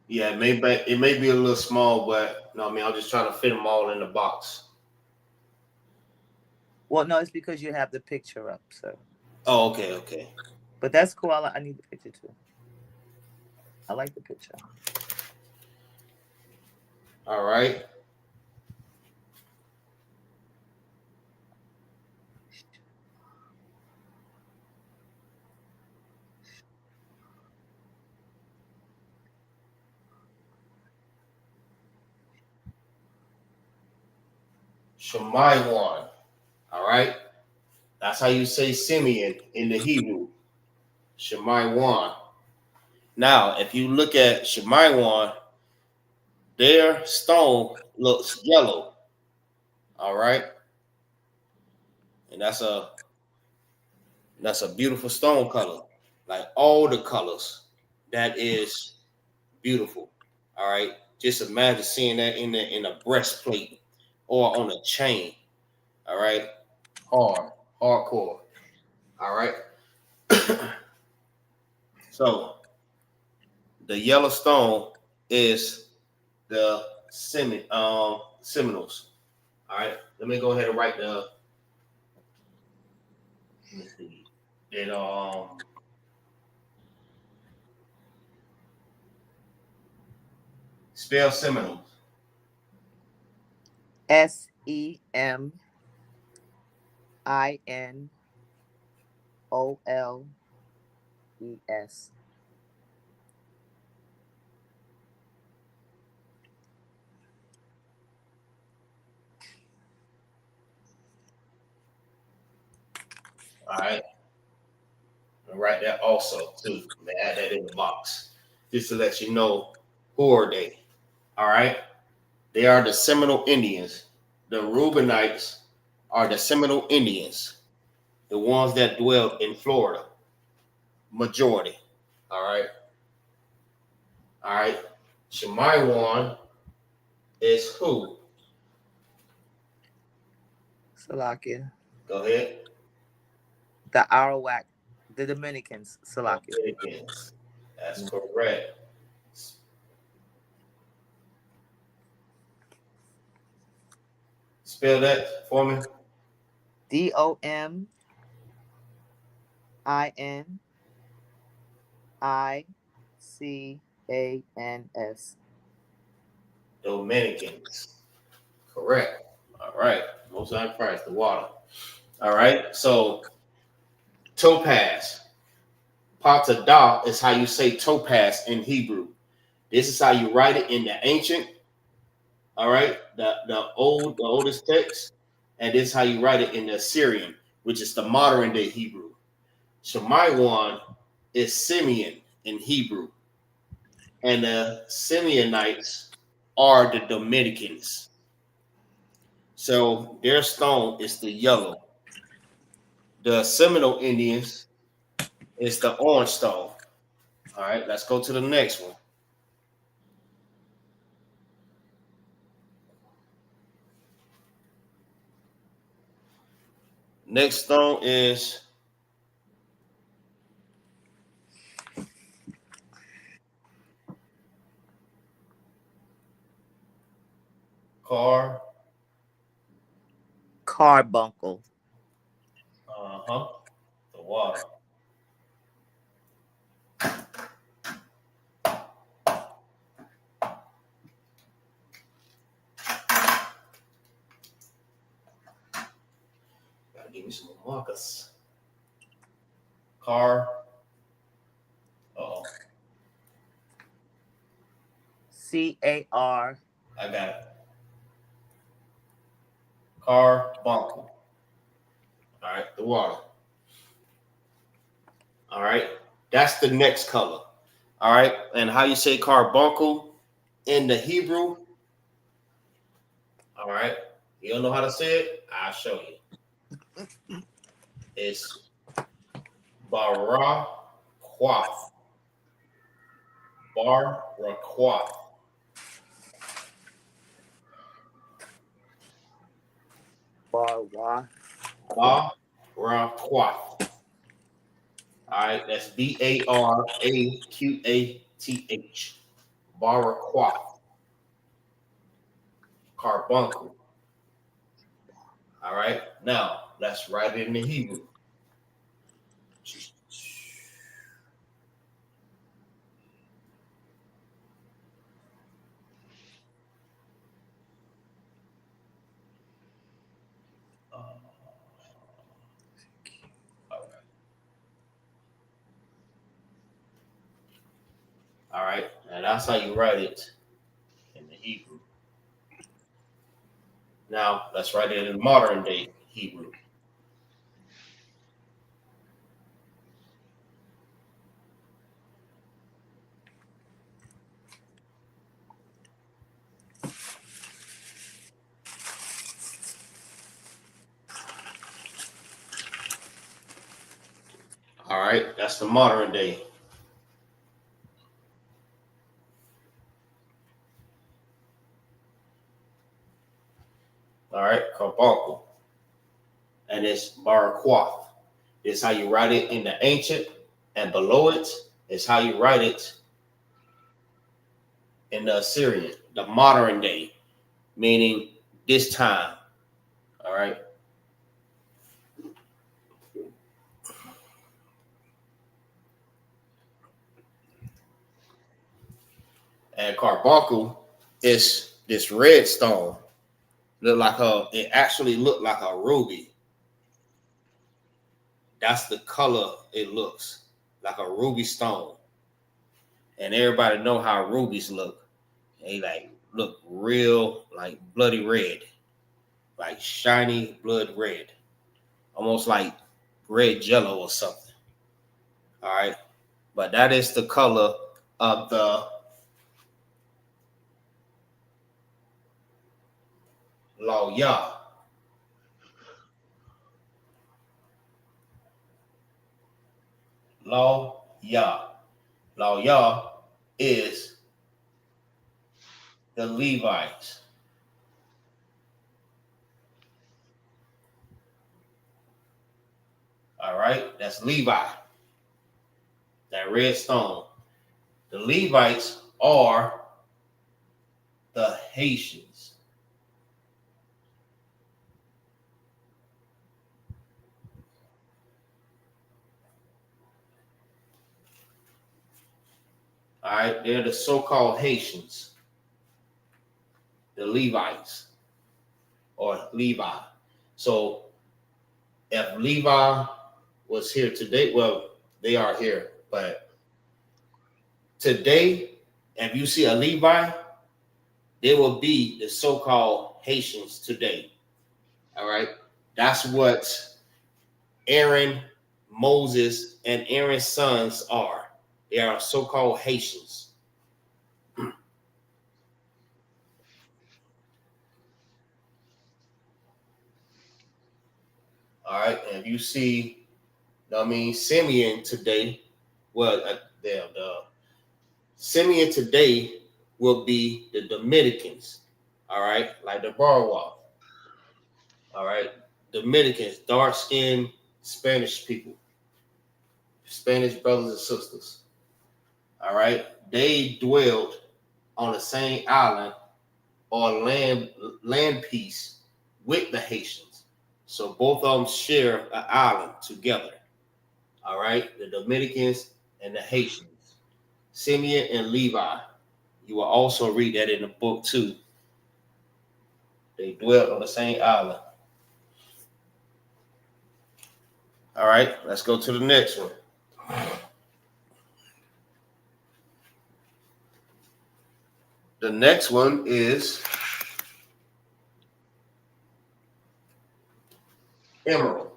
Speaker 3: Yeah, it may be a little small, but no, I mean, I'm just trying to fit them all in the box.
Speaker 4: Well, no, it's because you have the picture up, so.
Speaker 3: Oh, okay.
Speaker 4: But that's cool. I need the picture too. I like the picture.
Speaker 3: All right. Shemaiwan. All right. That's how you say Simeon in the Hebrew. Shemaiwan. Now, if you look at Shemaiwan, their stone looks yellow. All right. And that's a beautiful stone color. Like all the colors. That is beautiful. All right. Just imagine seeing that in a breastplate or on a chain. All right. Hardcore. All right. So the yellow stone is the Seminoles. All right. Let me go ahead and write the. Let me see. It spell Seminoles.
Speaker 4: SEMINOLES. E-S.
Speaker 3: All right. And write that also too. Add that in the box. Just to let you know who are they. All right. They are the Seminole Indians. The Reubenites are the Seminole Indians, the ones that dwell in Florida. Majority. All right. All right. Shemaiwan is who?
Speaker 4: Salakia.
Speaker 3: Go ahead.
Speaker 4: The Arawak, the Dominicans. Salakia.
Speaker 3: Dominicans. That's correct. Spell that for me.
Speaker 4: DOMINICANS.
Speaker 3: Dominicans. Correct. All right. Most High Christ, the water. All right. So topaz. Patadah is how you say topaz in Hebrew. This is how you write it in the ancient. All right. The oldest text. And this is how you write it in the Assyrian, which is the modern day Hebrew. Shemaiwan is Simeon in Hebrew. And the Simeonites are the Dominicans. So their stone is the yellow. The Seminole Indians is the orange stone. All right, let's go to the next one. Next stone is
Speaker 4: Carbuncle.
Speaker 3: the water. Gotta give me some markers.
Speaker 4: CAR.
Speaker 3: I got it. Carbuncle. All right, the water. All right, that's the next color. All right, and how you say carbuncle in the Hebrew? All right, you don't know how to say it? I'll show you. It's Barakwa. Barakwa.
Speaker 4: Barwa.
Speaker 3: Barakwa. All right, that's Baraqath. Barakwa. Carbuncle. All right, now let's write it in the Hebrew. All right, and that's how you write it in the Hebrew. Now let's write it in modern day Hebrew. All right, that's the modern day. All right, carbuncle. And it's barakwath. It's how you write it in the ancient, and below it is how you write it in the Assyrian, the modern day, meaning this time. All right. And carbuncle is this red stone. It actually looked like a ruby. That's the color it looks. like a ruby stone. And everybody know how rubies look. They like look real like bloody red, like shiny blood red, almost like red jello or something. All right. But that is the color of the Lawya. Lawya. Lawya is the Levites. All right. That's Levi. That red stone. The Levites are the Haitians. All right, they're the so-called Haitians, the Levites or Levi. So if Levi was here today, well, they are here, but today, if you see a Levi, they will be the so-called Haitians today. All right, that's what Aaron, Moses, and Aaron's sons are. They are so-called Haitians. All right, and if you see, Simeon today, well, the Simeon today will be the Dominicans. All right, like the Barwa. All right, Dominicans, dark-skinned Spanish people, Spanish brothers and sisters. All right, they dwelled on the same island or land piece with the Haitians. So both of them share an island together. All right, the Dominicans and the Haitians, Simeon and Levi. You will also read that in the book too. They dwelt on the same island. All right, let's go to the next one. The next one is emerald.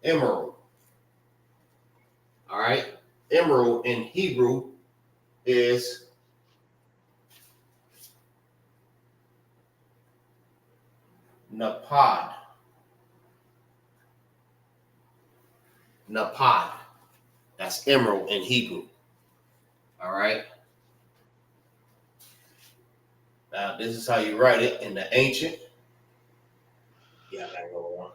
Speaker 3: Emerald. All right. Emerald in Hebrew is napad. Napad. That's emerald in Hebrew. All right. Now, this is how you write it in the ancient. Yeah, I gotta go on.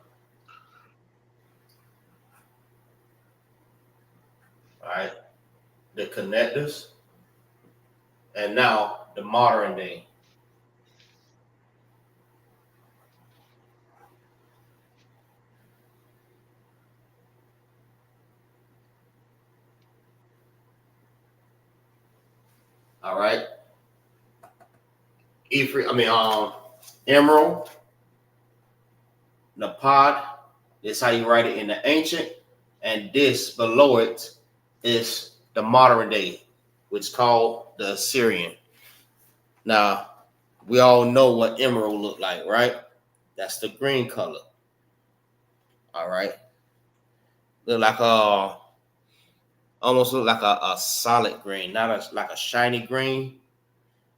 Speaker 3: All right. The connectors. And now the modern day. All right. Emerald, napad. This is how you write it in the ancient. And this below it is the modern day, which is called the Assyrian. Now, we all know what emerald look like, right? That's the green color. All right. Look like almost look like a solid green, not like a shiny green,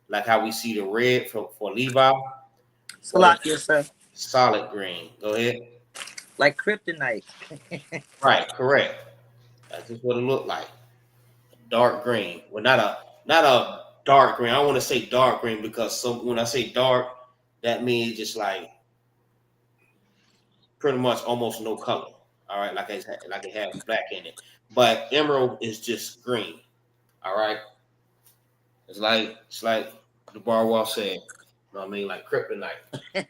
Speaker 3: like how we see the red for Levi.
Speaker 4: Salakia, sir.
Speaker 3: Solid green. Go ahead.
Speaker 4: Like kryptonite.
Speaker 3: Right, correct. That's just what it looked like. Dark green. Well, not a dark green. I don't want to say dark green because when I say dark, that means just like pretty much almost no color. All right, like it has black in it. But emerald is just green. All right. It's like the bar wall said. You know what I mean? Like kryptonite.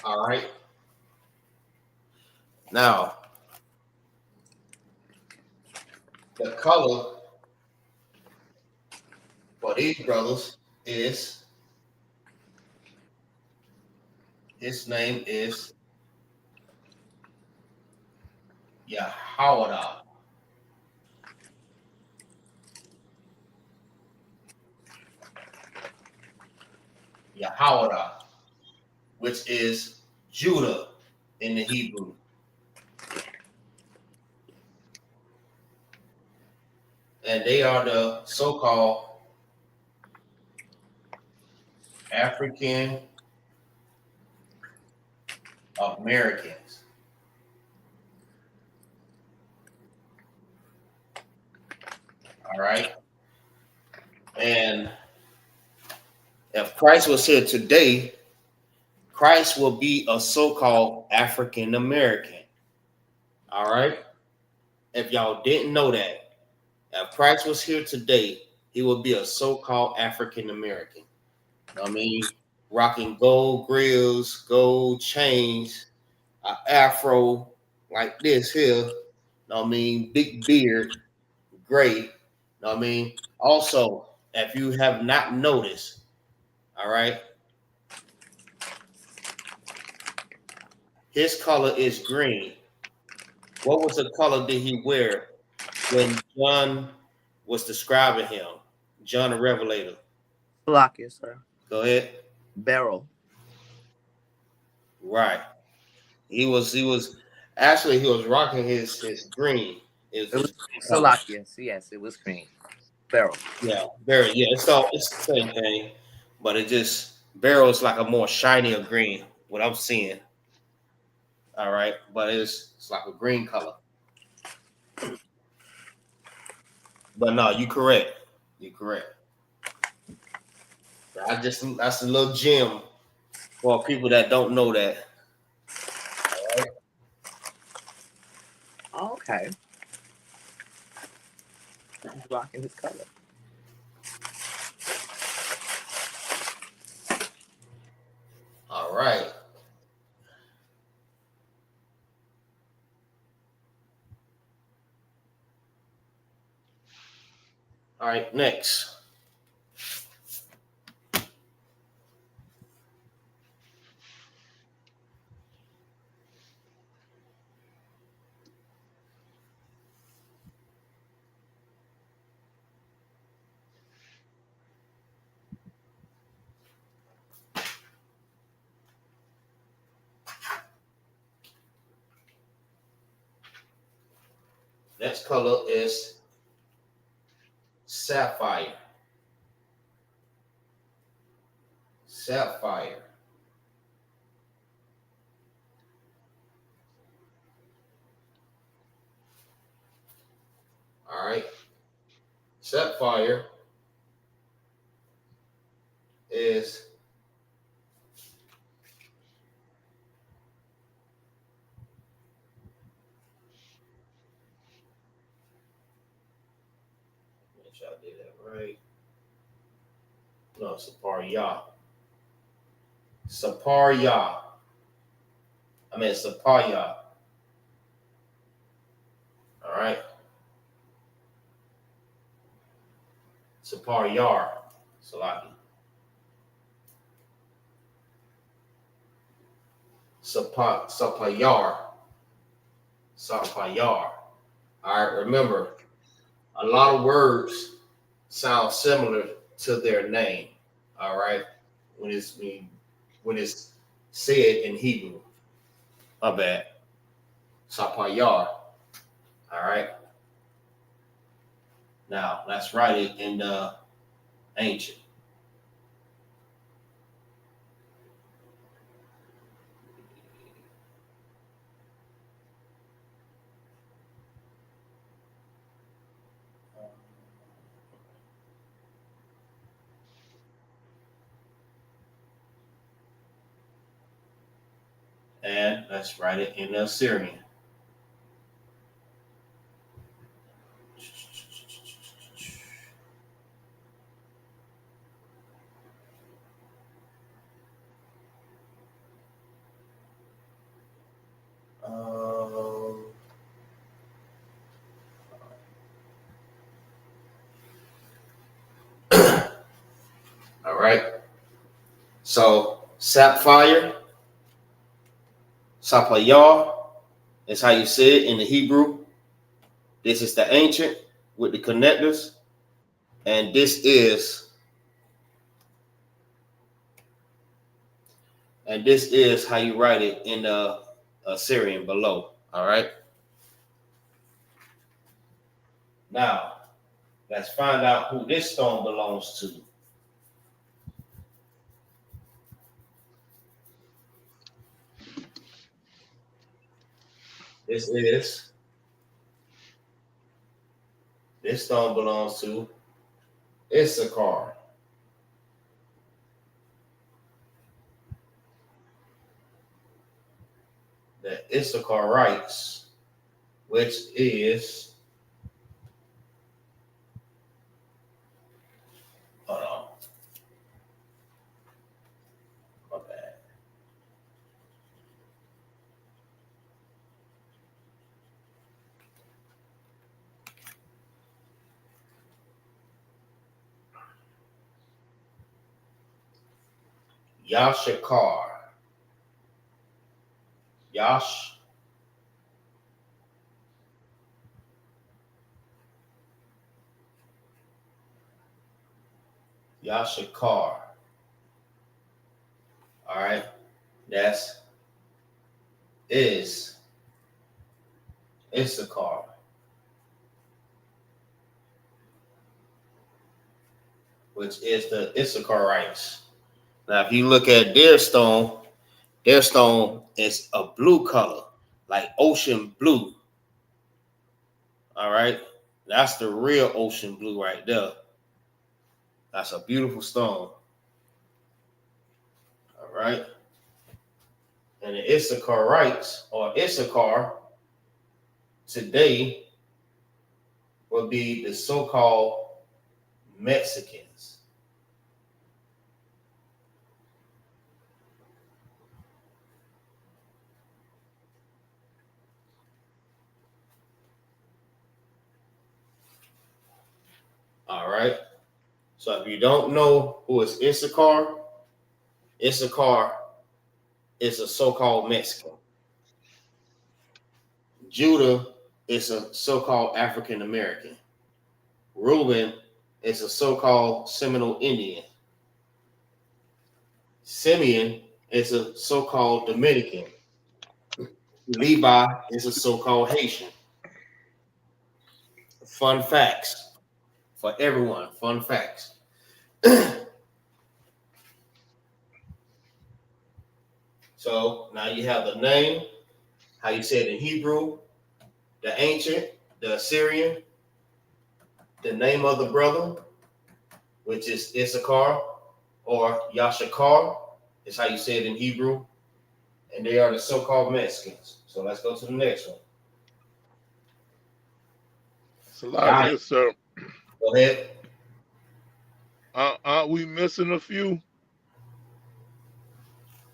Speaker 3: All right. Now, The color for these brothers is, his name is Yahawada. Yahawada, which is Judah in the Hebrew. And they are the so-called African Americans. All right. And if Christ was here today, Christ will be a so-called African American. All right. If y'all didn't know that, if Christ was here today, he would be a so-called African American. I mean, rocking gold grills, gold chains, an afro like this here. I mean, big beard, gray. I mean, also, if you have not noticed, all right, his color is green. What was the color did he wear when John was describing him? John the Revelator.
Speaker 4: Slovakia, sir.
Speaker 3: Go ahead.
Speaker 4: Beryl.
Speaker 3: Right. He was actually he was rocking his green.
Speaker 4: It
Speaker 3: His
Speaker 4: was
Speaker 3: green color.
Speaker 4: Slovakia. So yes, it was green. Beryl.
Speaker 3: Yeah, it's the same thing, but it just barrel is like a more shinier green. What I'm seeing. All right, but it's like a green color. But no, you correct. You correct. That's a little gem for people that don't know that.
Speaker 4: Okay. He's rocking his color.
Speaker 3: All right. All right, next. Next color is sapphire. Sapphire. All right. Sapphire is make sure I did that right. No, Saparia. Saparia. I mean Sapaya. All right. Sapariar. Salaki. Sapayar. Sapayar. All right, remember, a lot of words sound similar to their name. All right, when it's said in Hebrew. My bad. Sapayar. All right. Now let's write it in the ancient. And let's write it in the Assyrian. So sapphire, sapphire is how you say it in the Hebrew. This is the ancient with the connectors, and this is how you write it in the Assyrian below. All right. Now let's find out who this stone belongs to. This stone belongs to Issachar. The Issacharites, which is, hold on, my bad. Yashakar. Yashakar. All right. That's Issachar. Which is the Issacharites. Now, if you look at their stone is a blue color, like ocean blue. All right. That's the real ocean blue right there. That's a beautiful stone. All right. And the Issacharites, or Issachar, today will be the so-called Mexicans. All right. So if you don't know who is Issachar is a so-called Mexican. Judah is a so-called African American. Reuben is a so-called Seminole Indian. Simeon is a so-called Dominican. Levi is a so-called Haitian. Fun facts for everyone. Fun facts. So now you have the name, how you say it in Hebrew, the ancient, the Assyrian, the name of the brother, which is Issachar or Yashakar, is how you say it in Hebrew. And they are the so-called Mexicans. So let's go to the next one.
Speaker 5: Salakia, sir.
Speaker 3: Go ahead.
Speaker 5: Aren't we missing a few?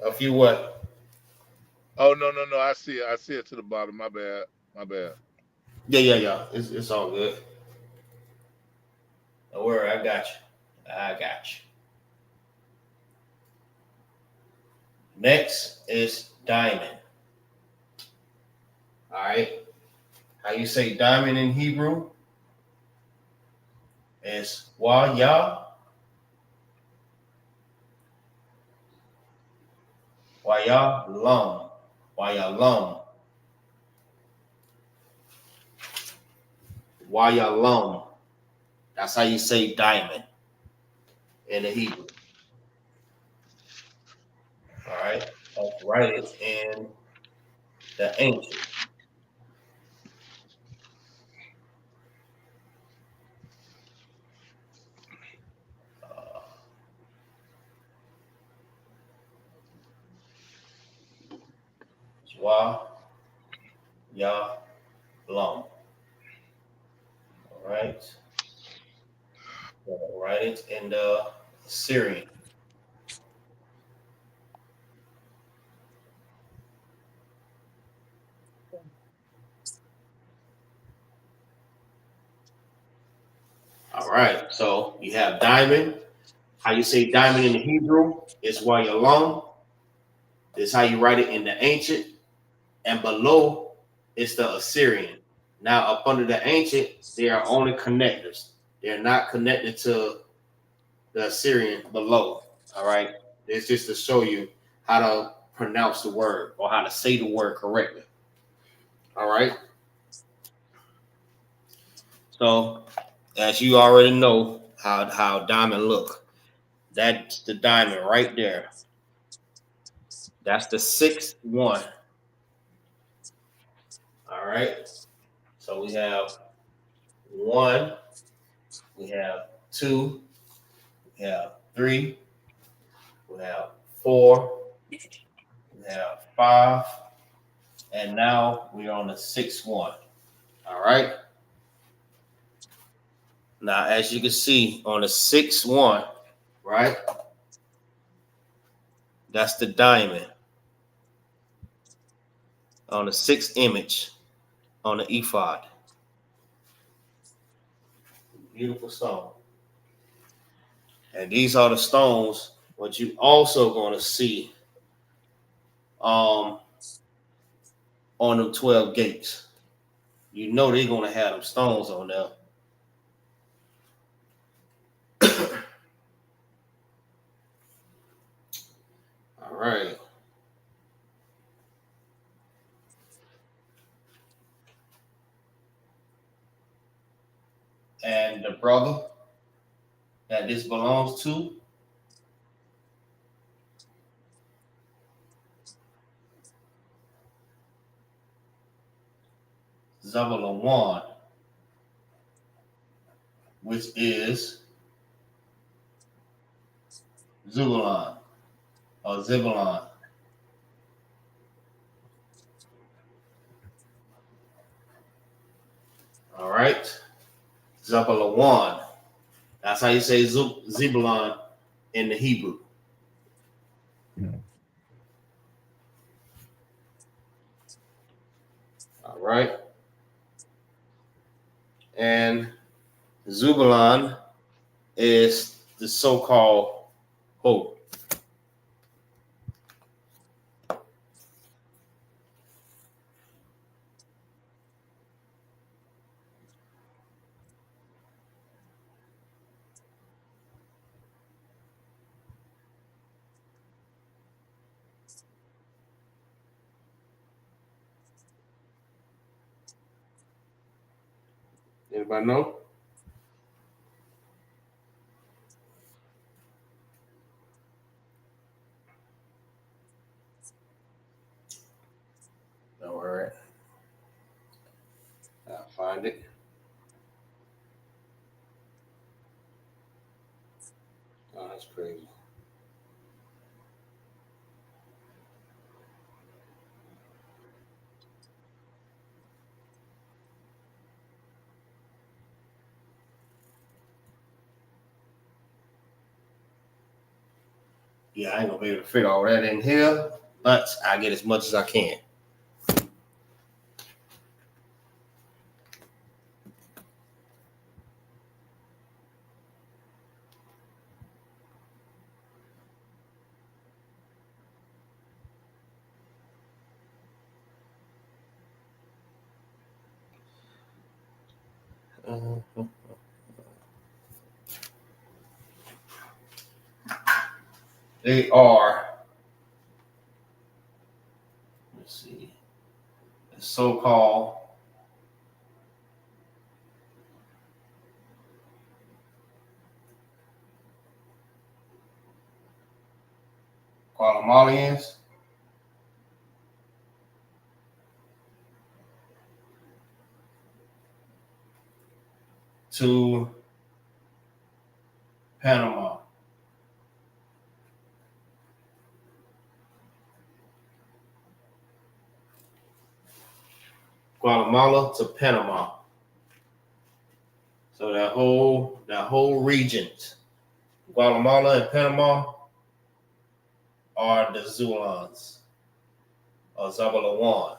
Speaker 3: A few what?
Speaker 5: Oh, no. I see it to the bottom. My bad.
Speaker 3: Yeah. It's all good. Don't worry, I got you. Next is diamond. All right. How you say diamond in Hebrew? It's Wayalum. Wayalum. That's how you say diamond in the Hebrew. All right. Let's write it in the ancient. Wayalum. All right. Write it in the Syrian. All right. So you have diamond, How you say diamond in the Hebrew is Yahalem. This is how you write it in the ancient. And below is the Assyrian. Now, up under the ancient, they are only connectors. They're not connected to the Assyrian below. All right. It's just to show you how to pronounce the word or how to say the word correctly. All right. So, as you already know how diamond look, that's the diamond right there. That's the 6th one. All right. So we have 1, we have 2, we have 3, we have 4, we have 5, and now we're on the 6th one. All right. Now, as you can see on the 6th one, right? That's the diamond on the 6th image on the ephod. Beautiful stone. And these are the stones what you also going to see on them 12 gates. You know they're going to have them stones on there. All right. And the brother that this belongs to, Lashawan, which is Zebulon or Zebulon. All right. Zebulon. That's how you say Zebulon in the Hebrew. All right. And Zebulon is the so-called hope. Anybody know? Don't worry. I'll find it. Oh, that's crazy. Yeah, I ain't gonna be able to fit all that in here, but I get as much as I can. They are, let's see, the so-called Guatemalans, to Panama. Guatemala to Panama. So that whole region, Guatemala and Panama, are the Zulans or Zabalawan.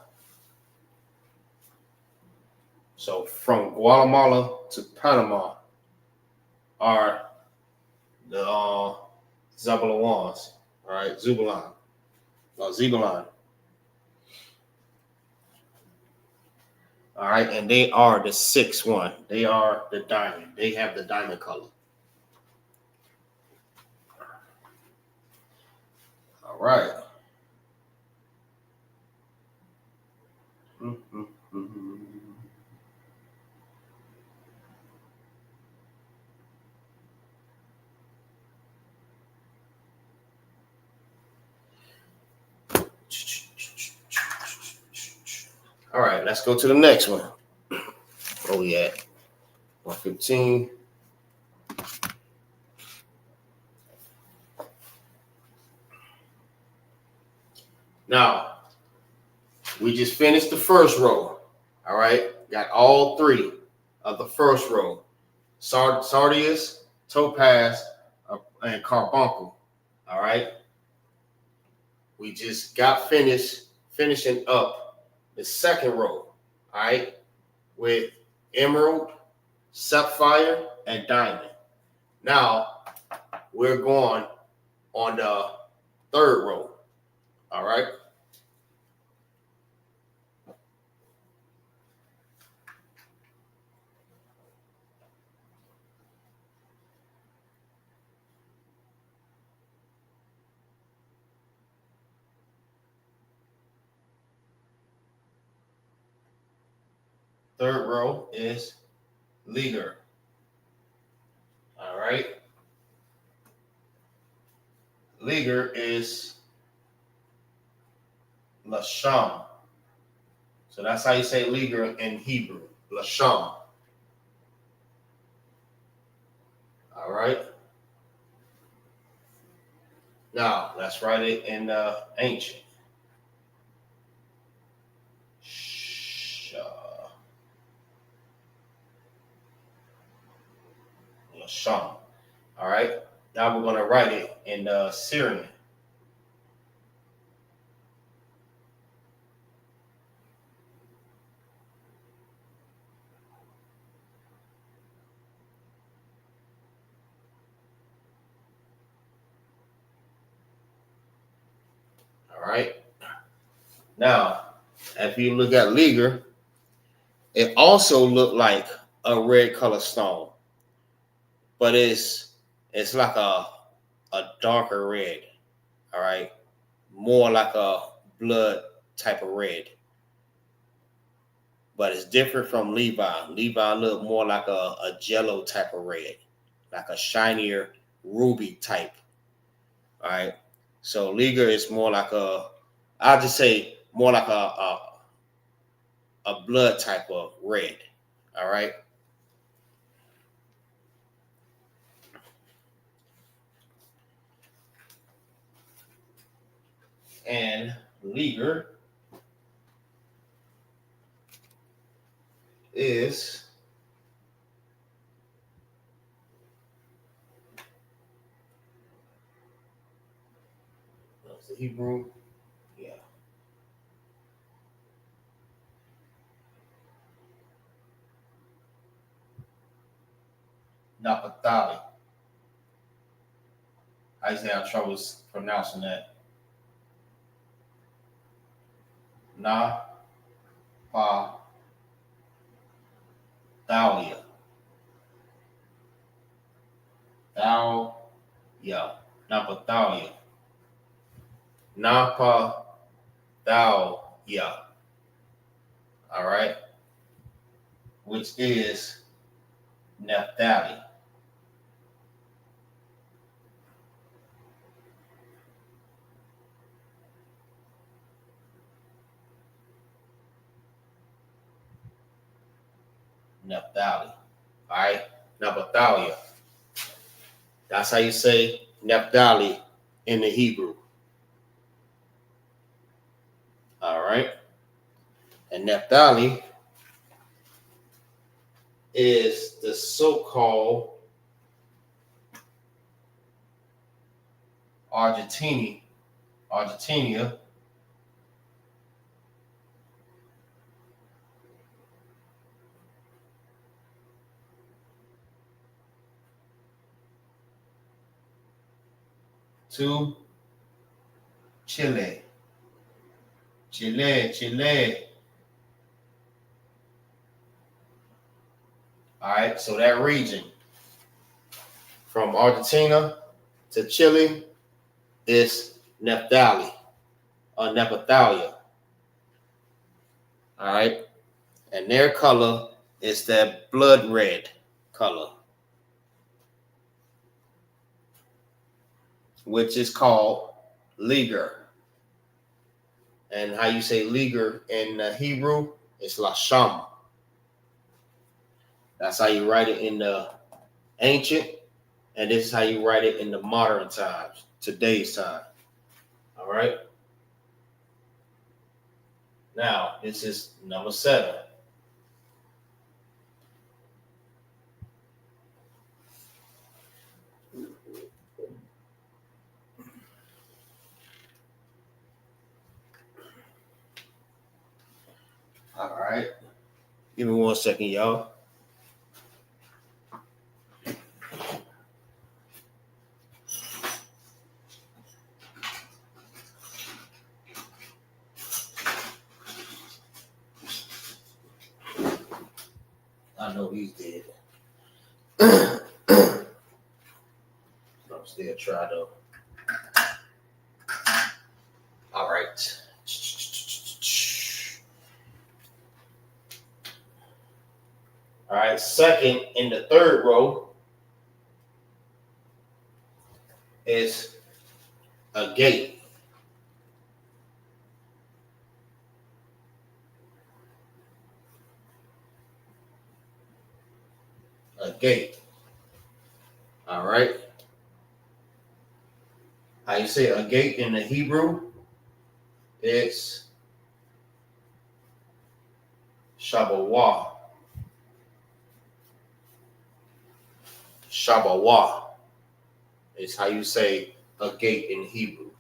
Speaker 3: So from Guatemala to Panama are the Zabulons. All right, Zebulon. Zebulon. All right, and they are the sixth one. They are the diamond. They have the diamond color. All right. All right, let's go to the next one. Where we at? 115. Now, we just finished the first row. All right, got all three of the first row. Sardius, Topaz, and Carbuncle. All right. We just got finishing up the second row. All right, with Emerald, Sapphire, and Diamond. Now, we're going on the third row. All right. Third row is Liger. All right. Liger is Lashawan. So that's how you say Liger in Hebrew. Lashawan. All right. Now, let's write it in ancient. Lashawan. All right. Now we're going to write it in Syrian. All right. Now, if you look at Liger, it also looked like a red color stone, but it's like a darker red. All right, more like a blood type of red, but it's different from Levi. Levi looked more like a jello type of red, like a shinier ruby type. All right, so Liger is more like I'll just say more like a blood type of red. All right. And Liger is what's the Hebrew? Yeah. Naphtali. I used to have troubles pronouncing that. Naphthalia. Naphthalia. Naphthalia. All right. Which is Naphtali. Naphtali. All right. Naphthalia. That's how you say Naphtali in the Hebrew. All right. And Naphtali is the so-called Argentina, to Chile. Chile. All right, so that region from Argentina to Chile is Nephtali or Nephthalia. All right, and their color is that blood red color, which is called Liger. And how you say Liger in Hebrew is Lasham. That's how you write it in the ancient, and this is how you write it in the modern times, today's time. All right. Now, this is number 7. All right. Give me 1 second, y'all. I know he's dead. I'm still trying to. All right. All right. Second in the third row is a gate. A gate. All right. How you say a gate in the Hebrew? It's Shabawah. Shabawah is how you say a gate in Hebrew.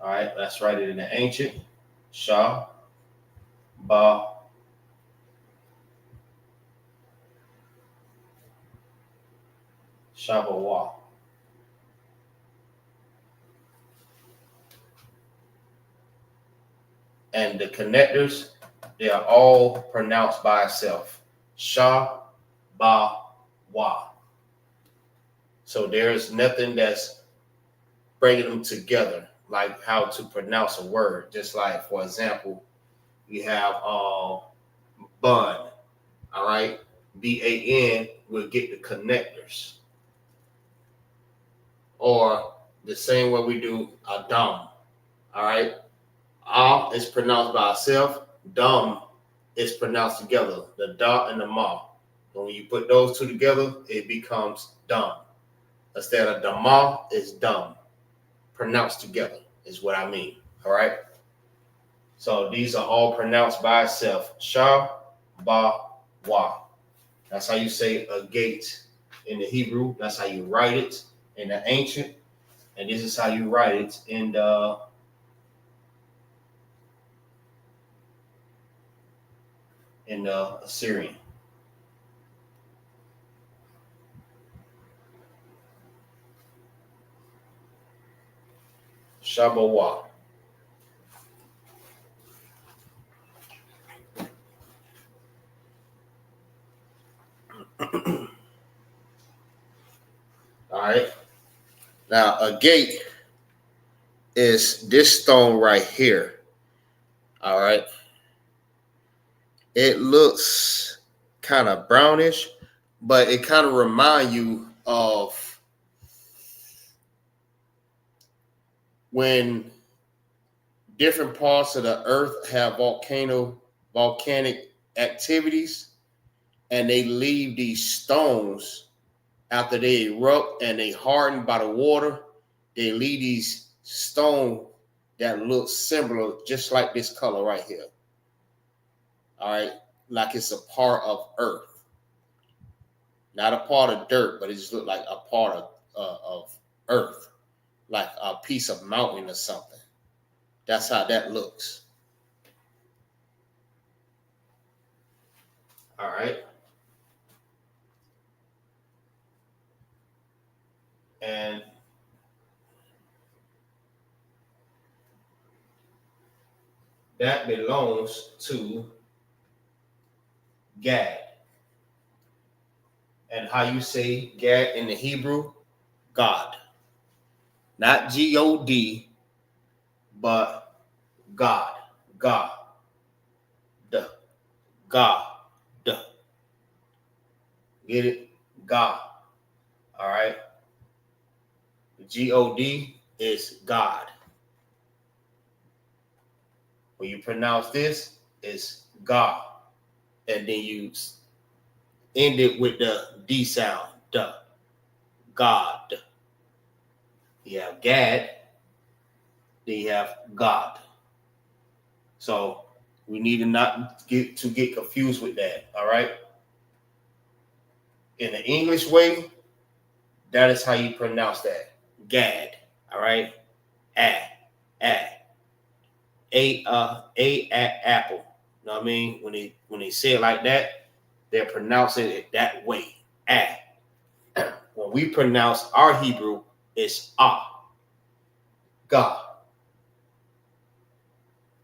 Speaker 3: All right, let's write it in the ancient. Shah, Ba, Shabawah. And the connectors, they are all pronounced by itself. Shah, Ba, Wa. So there's nothing that's bringing them together, like how to pronounce a word. Just like, for example, you have bun, all right? B-A-N will get the connectors. Or the same way we do Adam, all right? Ah is pronounced by itself. Dum is pronounced together, the da and the ma. And when you put those two together, it becomes dumb. Instead of the ma is dumb. Pronounced together is what I mean, all right? So these are all pronounced by itself. Sha, ba, wa. That's how you say a gate in the Hebrew. That's how you write it in the ancient. And this is how you write it in the Assyrian. Shabawa. All right. Now, a gate is this stone right here. All right. It looks kind of brownish, but it kind of reminds you of when different parts of the earth have volcanic activities, and they leave these stones after they erupt and they harden by the water. They leave these stones that look similar, just like this color right here. All right, like it's a part of earth, not a part of dirt, but it just looked like a part of earth, like a piece of mountain or something. That's how that looks. All right. And that belongs to Gad. And how you say Gad in the Hebrew? God. Not G-O-D, but God. God. Duh. God. Duh. Get it? God. All right. G-O-D is God. When you pronounce this, it's God. And then you end it with the D sound. Duh. God. You have Gad. Then you have God. So we need to not get confused with that. All right. In the English way, that is how you pronounce that. Gad. All right. A. Apple. You know what I mean? When they say it like that, they're pronouncing it that way. A. When we pronounce our Hebrew, it's ah. God.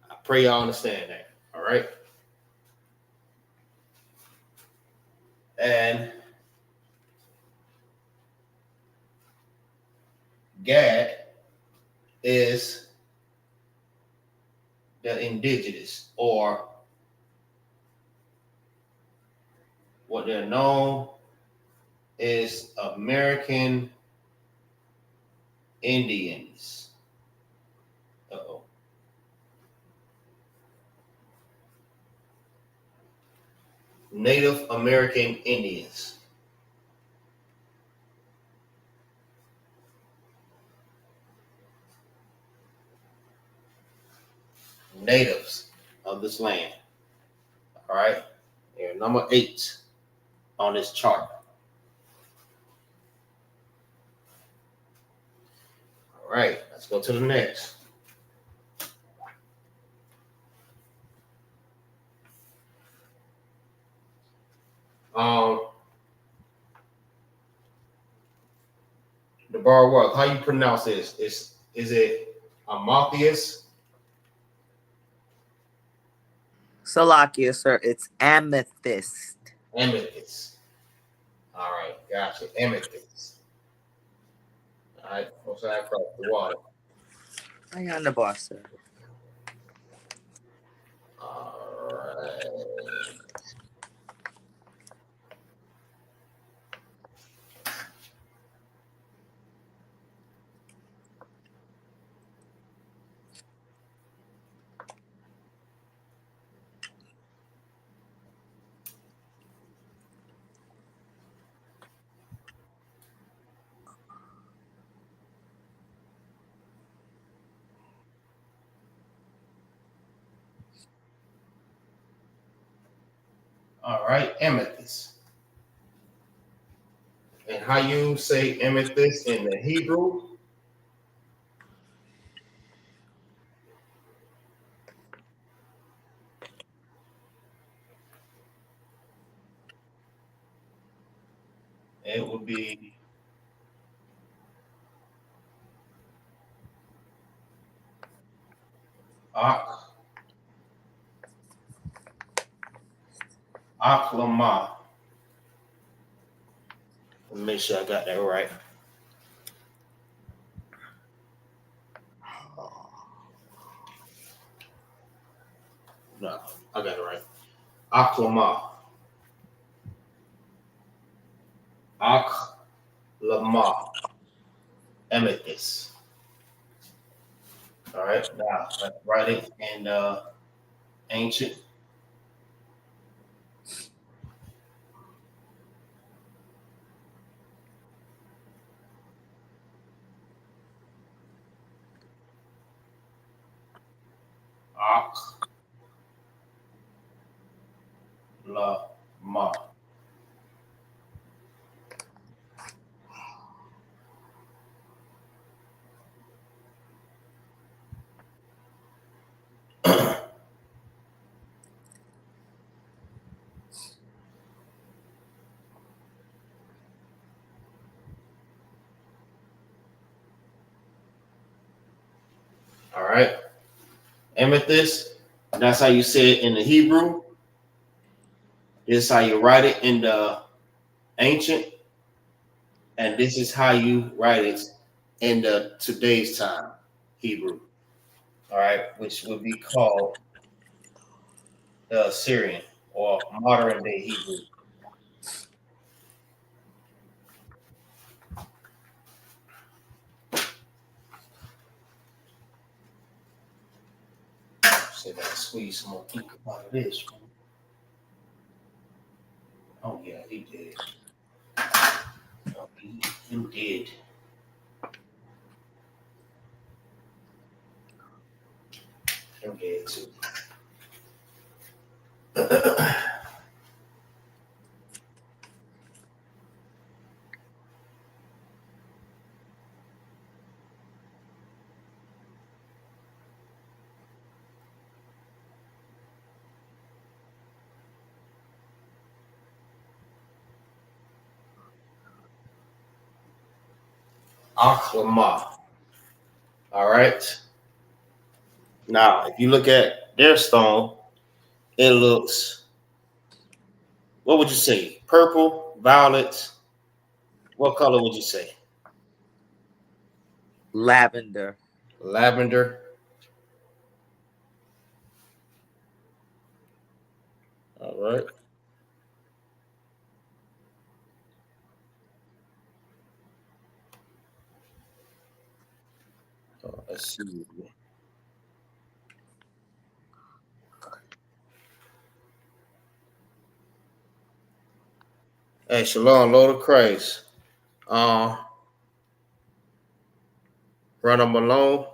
Speaker 3: I pray y'all understand that. All right. And Gad is the indigenous, or what they're known is American Indians. Uh-oh. Native American Indians. Natives of this land. All right. They're number 8 on this chart. All right. Let's go to the next. The bar work. How you pronounce this? Is it Amotheus?
Speaker 4: Salakia, sir. It's amethyst.
Speaker 3: Amethyst. All right, gotcha. Amethyst. All right, what's that across the water?
Speaker 4: I got the bar, sir.
Speaker 3: All right. All right, amethyst. And how you say amethyst in the Hebrew? It would be Aklama. Let me make sure I got that right. No, I got it right. Aklama. Aklama. Amethyst. All right, now let's write it in ancient. Aklama. All right. Amethyst. That's how you say it in the Hebrew. This is how you write it in the ancient. And this is how you write it in the today's time Hebrew. All right. Which would be called the Assyrian or modern day Hebrew. See if I can squeeze some more ink out of this. Oh yeah, he did. Oh, he did. He did too. Aklama. All right. Now, if you look at their stone, it looks, what would you say? Purple, violet. What color would you say?
Speaker 4: Lavender.
Speaker 3: Lavender. All right. Let's see. Hey, Shalom, Lord of Christ. Run them alone.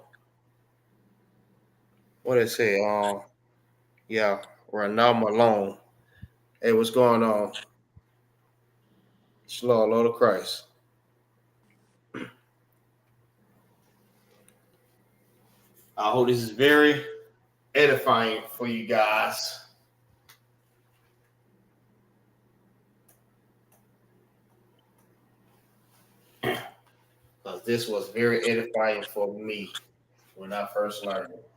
Speaker 3: What did it say? Yeah, run them alone. Hey, what's going on? Shalom, Lord of Christ. I hope this is very edifying for you guys. Because this was very edifying for me when I first learned it.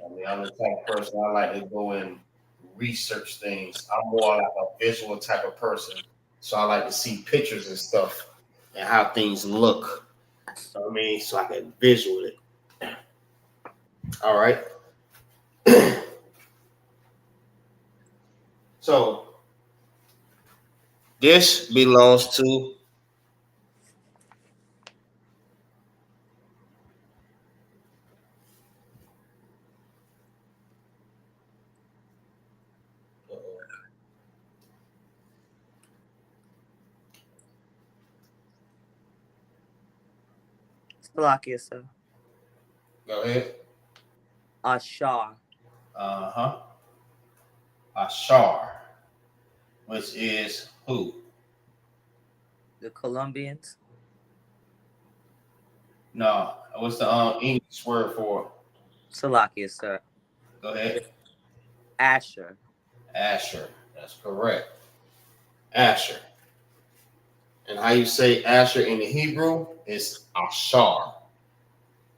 Speaker 3: I mean, I'm the type of person I like to go and research things. I'm more like a visual type of person. So I like to see pictures and stuff and how things look. I mean, so I can visual it. All right. So this belongs to
Speaker 4: Salakia, sir.
Speaker 3: go ahead.
Speaker 4: Ashar.
Speaker 3: Uh-huh. Ashar, which is who?
Speaker 4: The Colombians.
Speaker 3: No, what's the English word for?
Speaker 4: Salakia, sir.
Speaker 3: Go ahead.
Speaker 4: Asher.
Speaker 3: Asher. That's correct. Asher. And how you say Asher in the Hebrew is Ashar.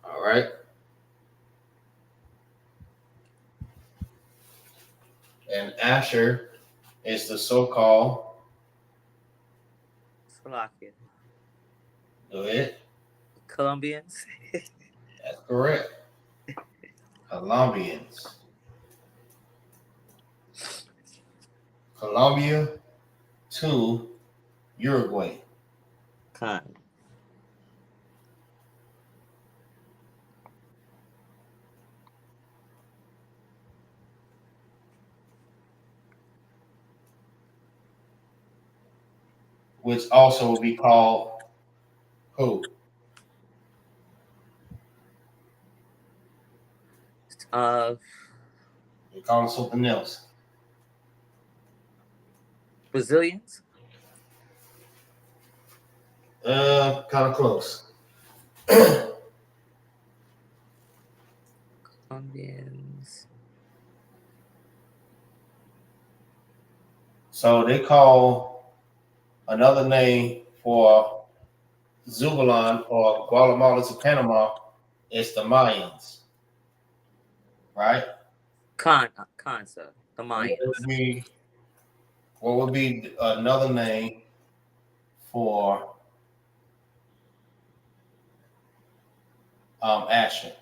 Speaker 3: All right. And Asher is the so-called.
Speaker 4: Salakia.
Speaker 3: Go ahead.
Speaker 4: Colombians.
Speaker 3: That's correct. Colombians. Colombia to Uruguay.
Speaker 4: Kind.
Speaker 3: Which also will be called who? You call it something else.
Speaker 4: Brazilians.
Speaker 3: Kind of close.
Speaker 4: Colombians.
Speaker 3: So they call another name for Zubalan or Guatemala to Panama, it's the Mayans, right?
Speaker 4: Khan, sir. The
Speaker 3: And
Speaker 4: Mayans.
Speaker 3: what would be another name for Asher?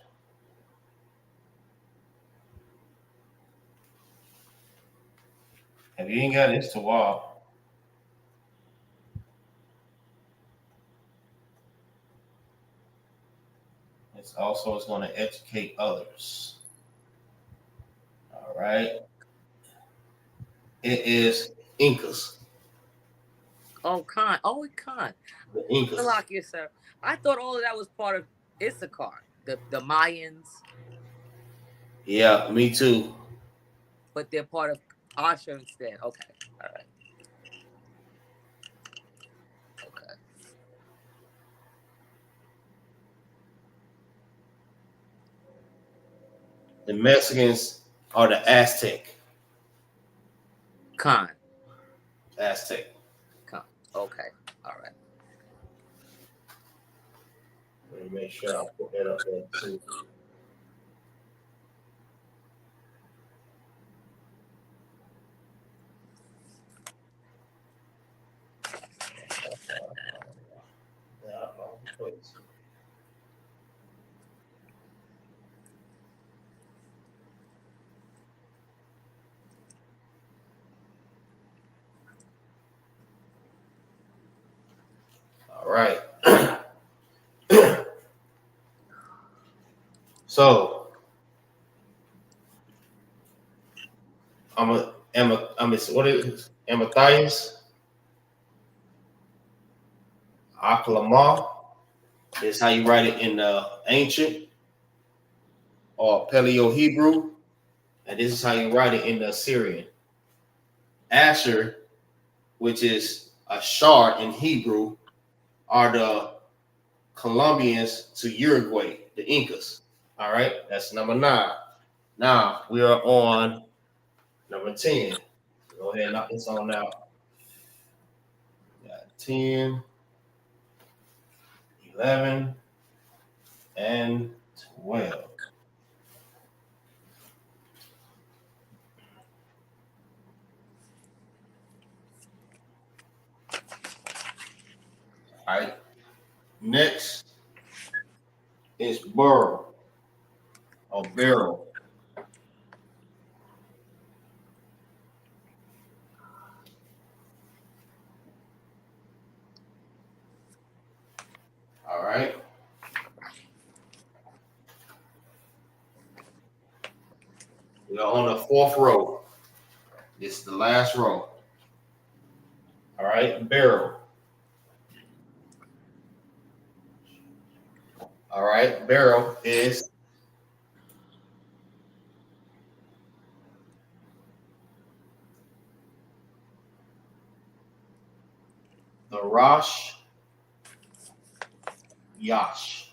Speaker 3: If you ain't got it, it's the wall. It's going to educate others. All right. It is Incas.
Speaker 4: Oh, Khan. Oh, Khan.
Speaker 3: The Incas.
Speaker 4: Salakia, sir. I thought all of that was part of Issachar, the Mayans.
Speaker 3: Yeah, me too.
Speaker 4: But they're part of Asher instead. Okay. All right. Okay.
Speaker 3: The Mexicans are the Aztec.
Speaker 4: Khan.
Speaker 3: Aztec.
Speaker 4: Khan. Okay. All right.
Speaker 3: Let me make sure I put that up there too. All right. So what is Amathias Aklama is how you write it in the ancient or Paleo Hebrew, and this is how you write it in the Assyrian. Asher, which is a shard in Hebrew, are the Colombians to Uruguay, the Incas. All right, that's number 9. Now we are on number 10. Go ahead and knock this on out. Got 10, 11, and 12. All right. Next is burrow or barrel. All right. We are on the 4th row. This is the last row. All right, barrel. All right, barrel is the Rosh Yash.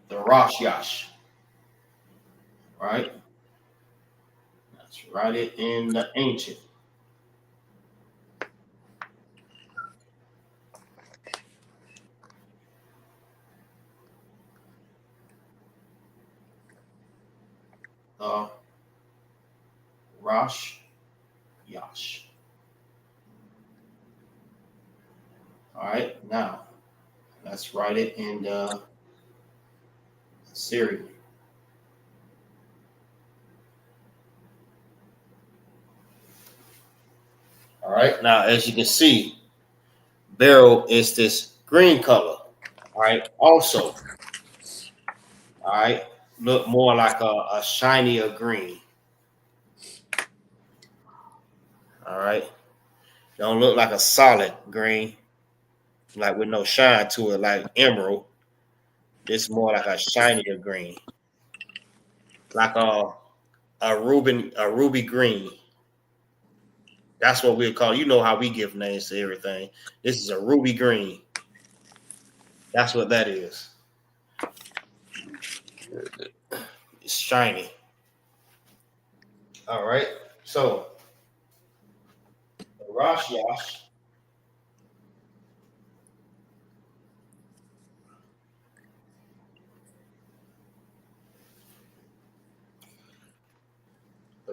Speaker 3: The Rosh Yash. All right. Let's write it in the ancient. Rosh Yash. All right, now let's write it in the Syrian. All right, now as you can see, beryl is this green color. All right, also, all right, look more like a shinier green. All right, don't look like a solid green, like with no shine to it, like emerald. This is more like a shinier green, like a ruby green. That's what we'll call. You know how we give names to everything. This is a ruby green. That's what that is. It's shiny. All right. So the Rosh Yash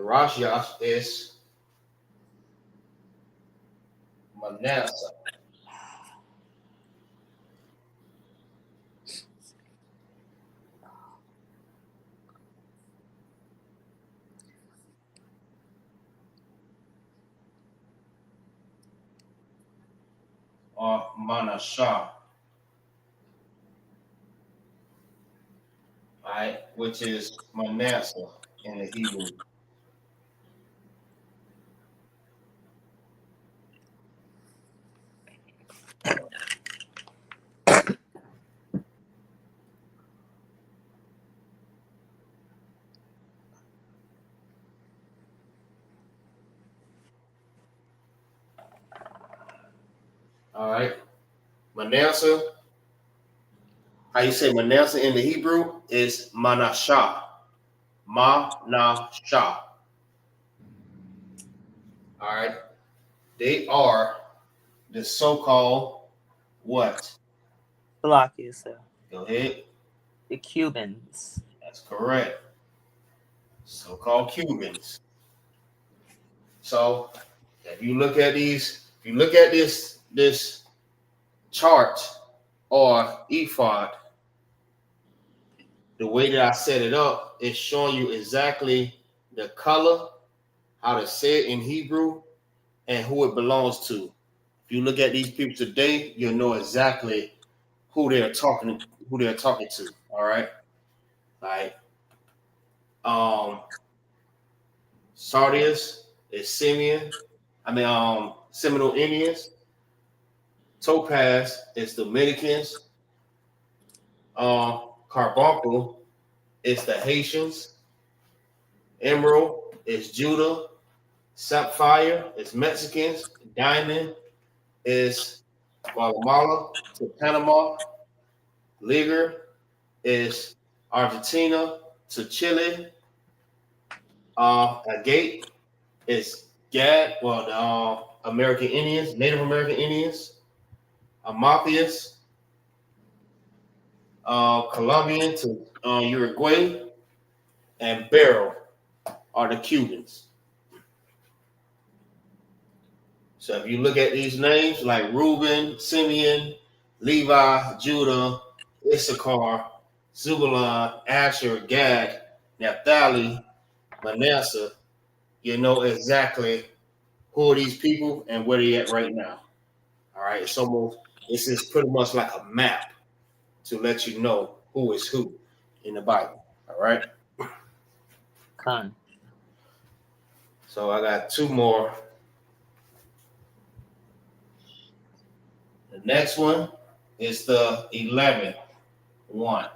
Speaker 3: Rajas is Manasseh. Or Manasseh. Right, which is Manasseh in the Hebrew. All right, Manasseh. How you say Manasseh in the Hebrew is Manasseh. Manasseh. All right, they are the so-called what?
Speaker 4: Block yourself.
Speaker 3: Go ahead.
Speaker 4: The Cubans.
Speaker 3: That's correct. So-called Cubans. So if you look at this chart or ephod, the way that I set it up is showing you exactly the color, how to say it in Hebrew, and who it belongs to. If you look at these people today, you'll know exactly who they're talking to. All right, like Sardius is Simeon. Seminole Indians. Topaz is Dominicans. Carbuncle is the Haitians. Emerald is Judah. Sapphire is Mexicans. Diamond is Guatemala to Panama. Liger is Argentina to Chile. Agate is Gad, the American Indians, Native American Indians. Amapius, Colombian to Uruguay. And Barrel are the Cubans. So if you look at these names like Reuben, Simeon, Levi, Judah, Issachar, Zebulun, Asher, Gad, Naphtali, Manasseh, you know exactly who are these people and where they at right now. All right, this is pretty much like a map to let you know who is who in the Bible. All right.
Speaker 4: Con.
Speaker 3: So I got two more. The next one is the 11th one.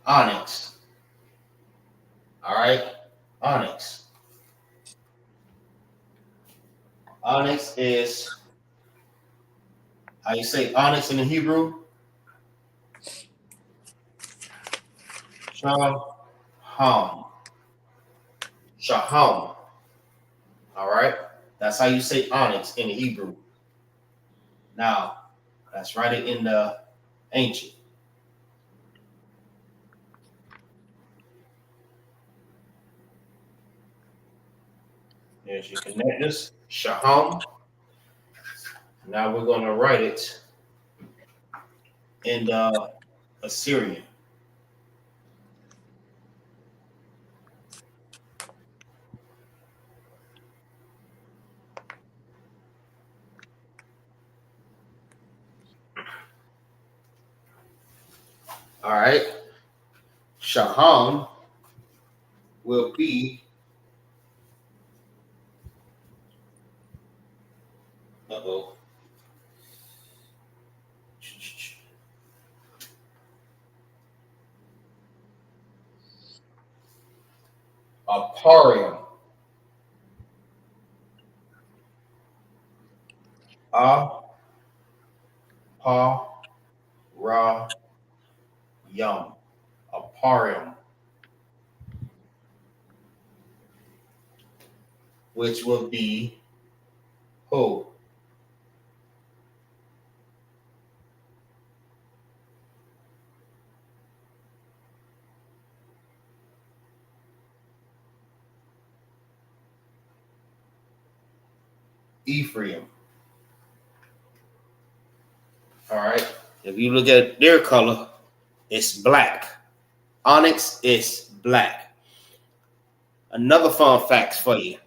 Speaker 3: Onyx. All right. Onyx. Onyx is how you say onyx in the Hebrew? Shaham. Shaham. All right. That's how you say onyx in the Hebrew. Now, that's right in the ancient. There's your connectors. Shaham. Now we're going to write it in the Assyrian. All right. Shaham will be Aparium. A-pa-ra-yum. Parium, which will be who? Ephraim. All right. If you look at their color, it's black. Onyx is black. Another fun fact for you.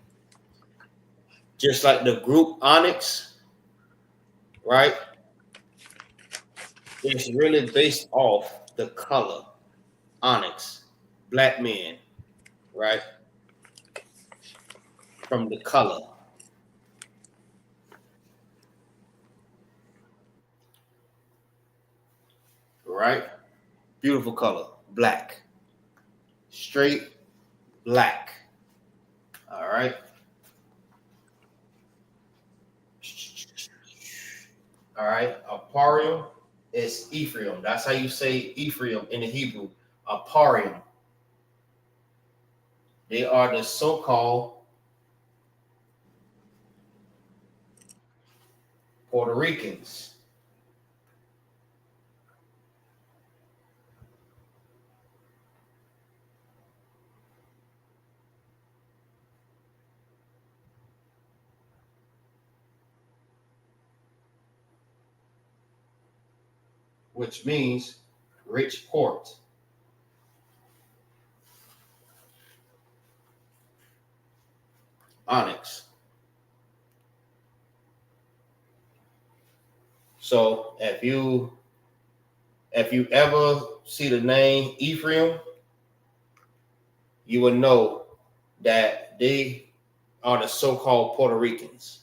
Speaker 3: Just like the group Onyx, right? It's really based off the color. Onyx, black men, right? From the color. Right? Beautiful color. Black. Straight black. All right. All right. Aparium is Ephraim. That's how you say Ephraim in the Hebrew. Aparium. They are the so-called Puerto Ricans. Which means rich port. Onyx. So if you ever see the name Ephraim, you will know that they are the so-called Puerto Ricans.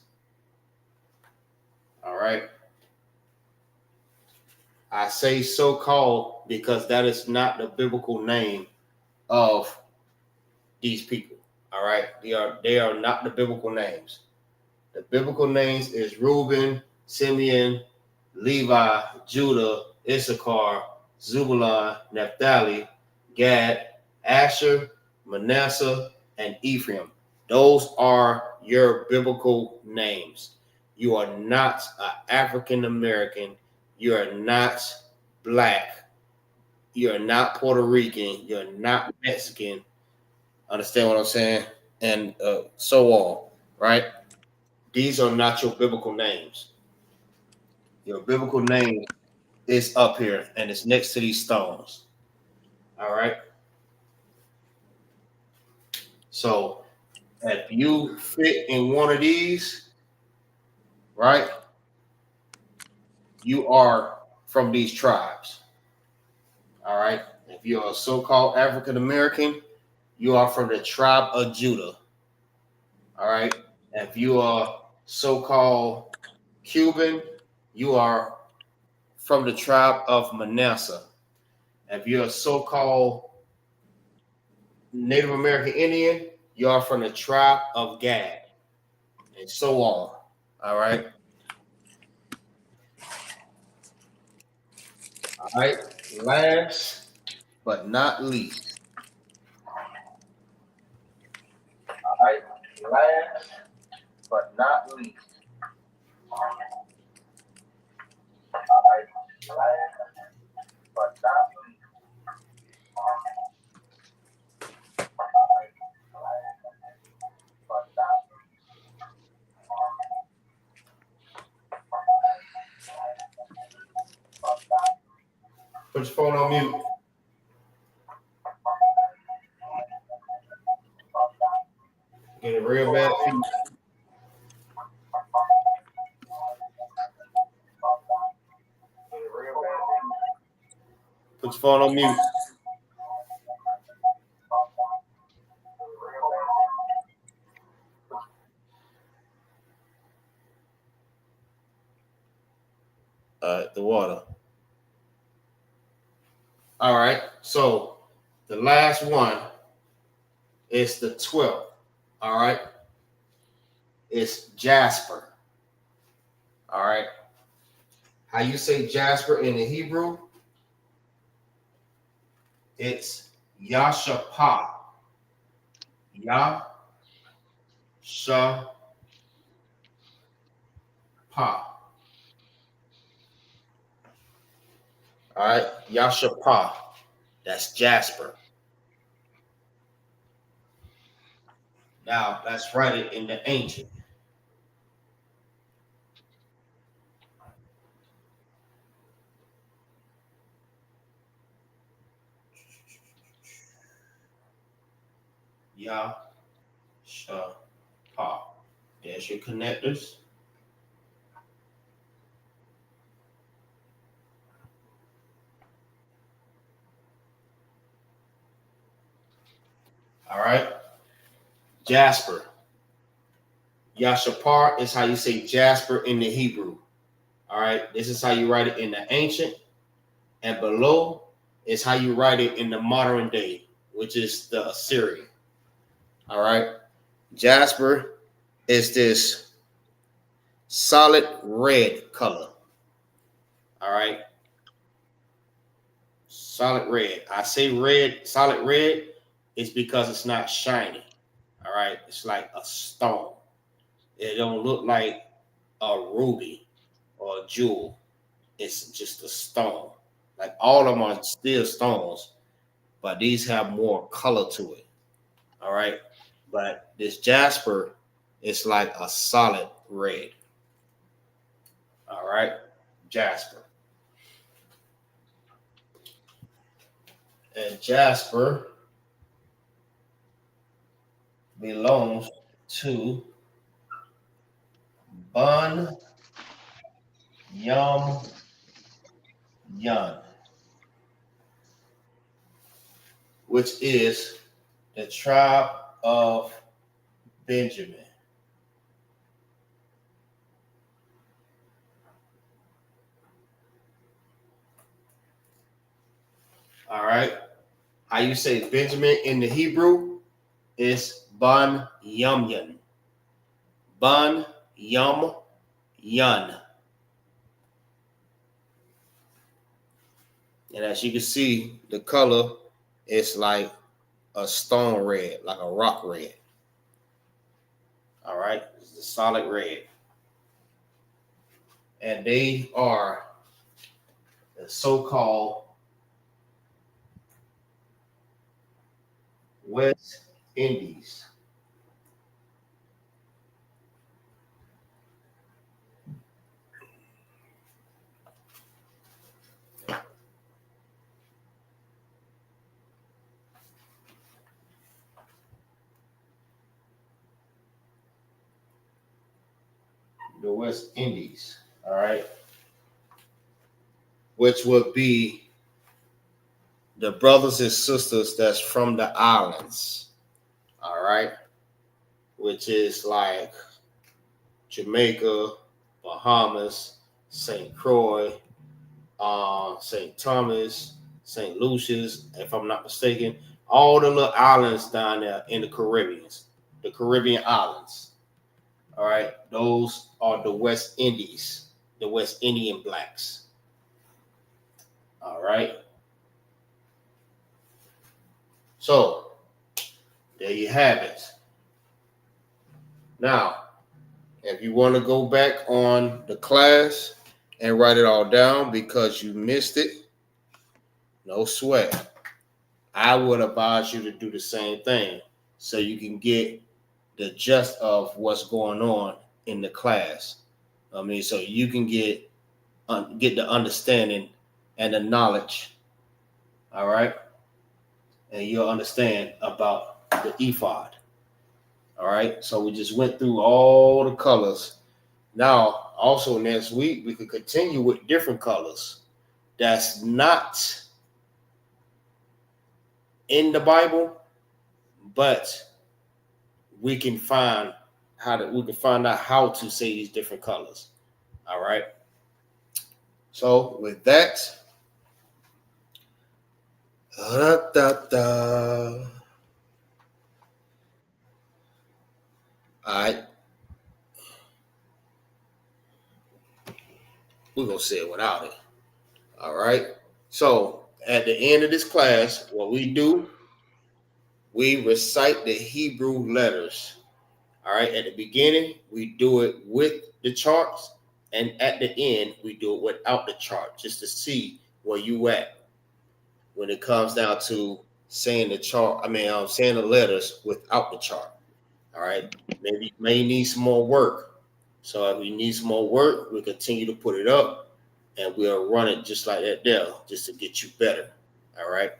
Speaker 3: All right. I say so-called because that is not the biblical name of these people. All right. They are not the biblical names. The biblical names is Reuben, Simeon, Levi, Judah, Issachar, Zebulun, Naphtali, Gad, Asher, Manasseh, and Ephraim. Those are your biblical names. You are not an African American. You are not black. You are not Puerto Rican. You're not Mexican. Understand what I'm saying? And so on, right? These are not your biblical names. Your biblical name is up here and it's next to these stones. All right. So if you fit in one of these, right, you are from these tribes. All right. If you're a so-called African American, you are from the tribe of Judah. All right. If you are so-called Cuban, you are from the tribe of Manasseh. If you're a so-called Native American Indian, you are from the tribe of Gad, and so on. All right. All right. Last but not least. All right. Last but not least. All right. Last but not least. Put your phone on mute. Get a real bad feedback. Put your phone on mute. The water. All right. So the last one is the 12th. All right. It's Jasper. All right. How you say Jasper in the Hebrew It's Yashapa. Yashapa. All right, Yashapa. That's Jasper. Now let's write it in the ancient. Yashapa. There's your connectors. All right. Jasper. Yashapar is how you say Jasper in the Hebrew. All right. This is how you write it in the ancient. And below is how you write it in the modern day, which is the Assyrian. All right. Jasper is this solid red color. All right. Solid red. I say red, solid red, is because it's not shiny. All right. It's like a stone. It don't look like a ruby or a jewel. It's just a stone. Like all of them are still stones, but these have more color to it. All right. But this jasper is like a solid red. All right. Jasper. And jasper belongs to Bun Yum Yun, which is the tribe of Benjamin. All right. How you say Benjamin in the Hebrew is Ban Yum Yun. Ban Yum Yun. And as you can see, the color is like a stone red, like a rock red. All right. It's a solid red. And they are the so-called West Indies. The West Indies, all right, which would be the brothers and sisters that's from the islands, all right, which is like Jamaica, Bahamas, St. Croix, St. Thomas, St. Lucia's, if I'm not mistaken, all the little islands down there in the Caribbean islands. All right, those are the West Indies, the West Indian blacks. All right. So there you have it. Now, if you want to go back on the class and write it all down because you missed it, no sweat. I would advise you to do the same thing so you can get the gist of what's going on in the class. I mean, so you can get the understanding and the knowledge. All right. And you'll understand about the ephod. All right. So we just went through all the colors. Now, also next week, we could continue with different colors that's not in the Bible, but we can find out how to say these different colors. All right. So with that, all right, we're gonna say it without it. All right. So at the end of this class, what we do, we recite the Hebrew letters. All right. At the beginning, we do it with the charts, and at the end, we do it without the chart, just to see where you at when it comes down to saying the chart. Saying the letters without the chart. All right. Maybe you may need some more work. So if we need some more work, we continue to put it up, and we'll run it just like that there, just to get you better. All right.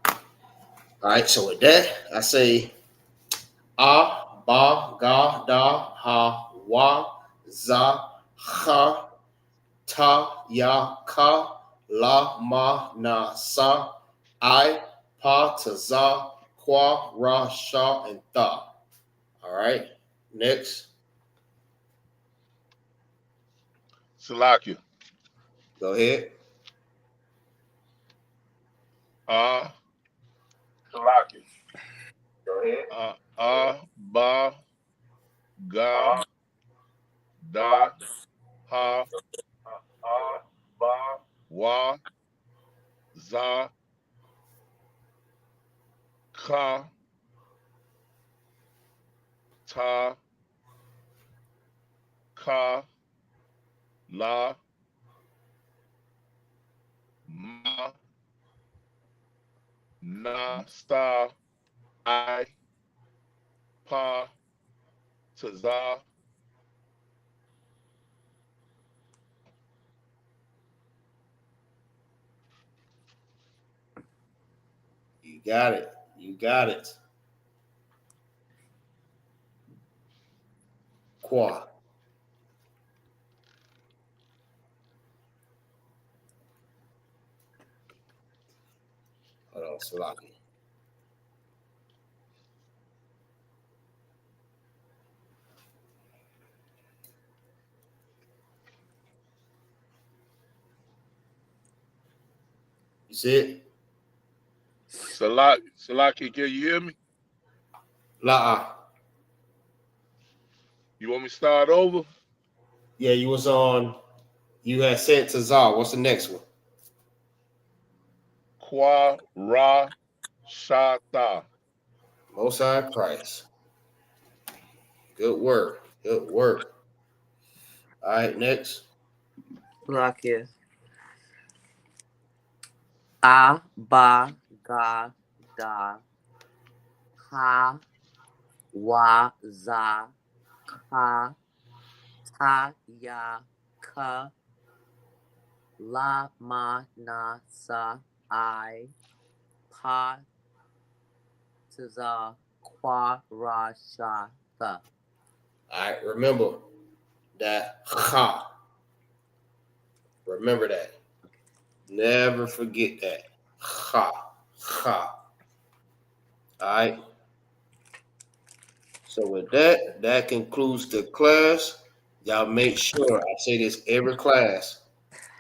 Speaker 3: All right. So with that, I say A, Ba, Ga, Da, Ha, Wa, Za, Ha, Ta, Ya, Ka, La, Ma, Na, Sa, I, Pa, Ta, Za, Kwa, Ra, Sha, and Tha. All right. Next.
Speaker 5: Salakia.
Speaker 3: Go ahead.
Speaker 5: Salakia. Go ahead. Ba, Ga, Da, Ha, Ba, Wa, Za, Ka, Ta, Ka, La, Ma, Na, Sa, I, Pa, Ta, Za.
Speaker 3: You got it. You got it. Qua. Hold on, Salaki. You see it?
Speaker 5: Salaki, can you hear me?
Speaker 3: La'a.
Speaker 5: You want me to start over?
Speaker 3: Yeah, you was on. You had said to Zah. What's the next one?
Speaker 5: Kwa, Ra, Sha, Tha.
Speaker 3: Most High Christ. Good work. Good work. All right, next.
Speaker 4: Lock here. A, Ba, Ga, Da, Ha, Wa, Za, Ka, Ta, Ya, Ka, La, Ma, Na, Sa, I, Pa, Ta, Za, Kwa, Ra, Sha, Tha.
Speaker 3: All right, remember that ha. Remember that. Never forget that. Ha. Ha. All right. So with that, that concludes the class. Y'all make sure, I say this every class,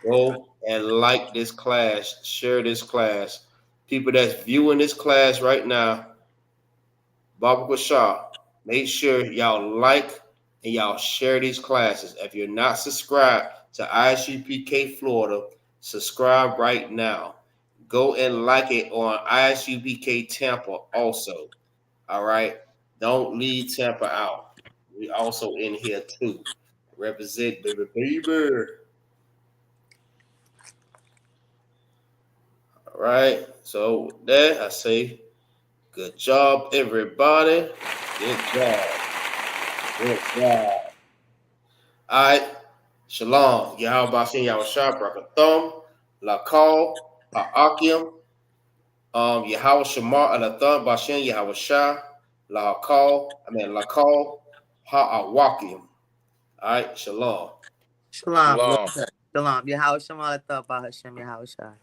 Speaker 3: go and like this class, share this class. People that's viewing this class right now, Baba Shah, make sure y'all like and y'all share these classes. If you're not subscribed to ISUPK Florida, subscribe right now. Go and like it on ISUPK Tampa also. All right. Don't leave Tampa out. We also in here too. Represent baby baby. All right. So there I say, good job, everybody. Good job. Good job. All right. Shalom. Yahweh Bashin Yahushua Brakathum. Lakal. Ha'akim. Yahweh Shema Alatham Bashin Yahushua. Lakal. Ha'awakim. All right. Shalom.
Speaker 4: Shalom.
Speaker 5: Shalom.
Speaker 4: Shalom. Yahweh Shema Latha Bahashem Yahweh Shai.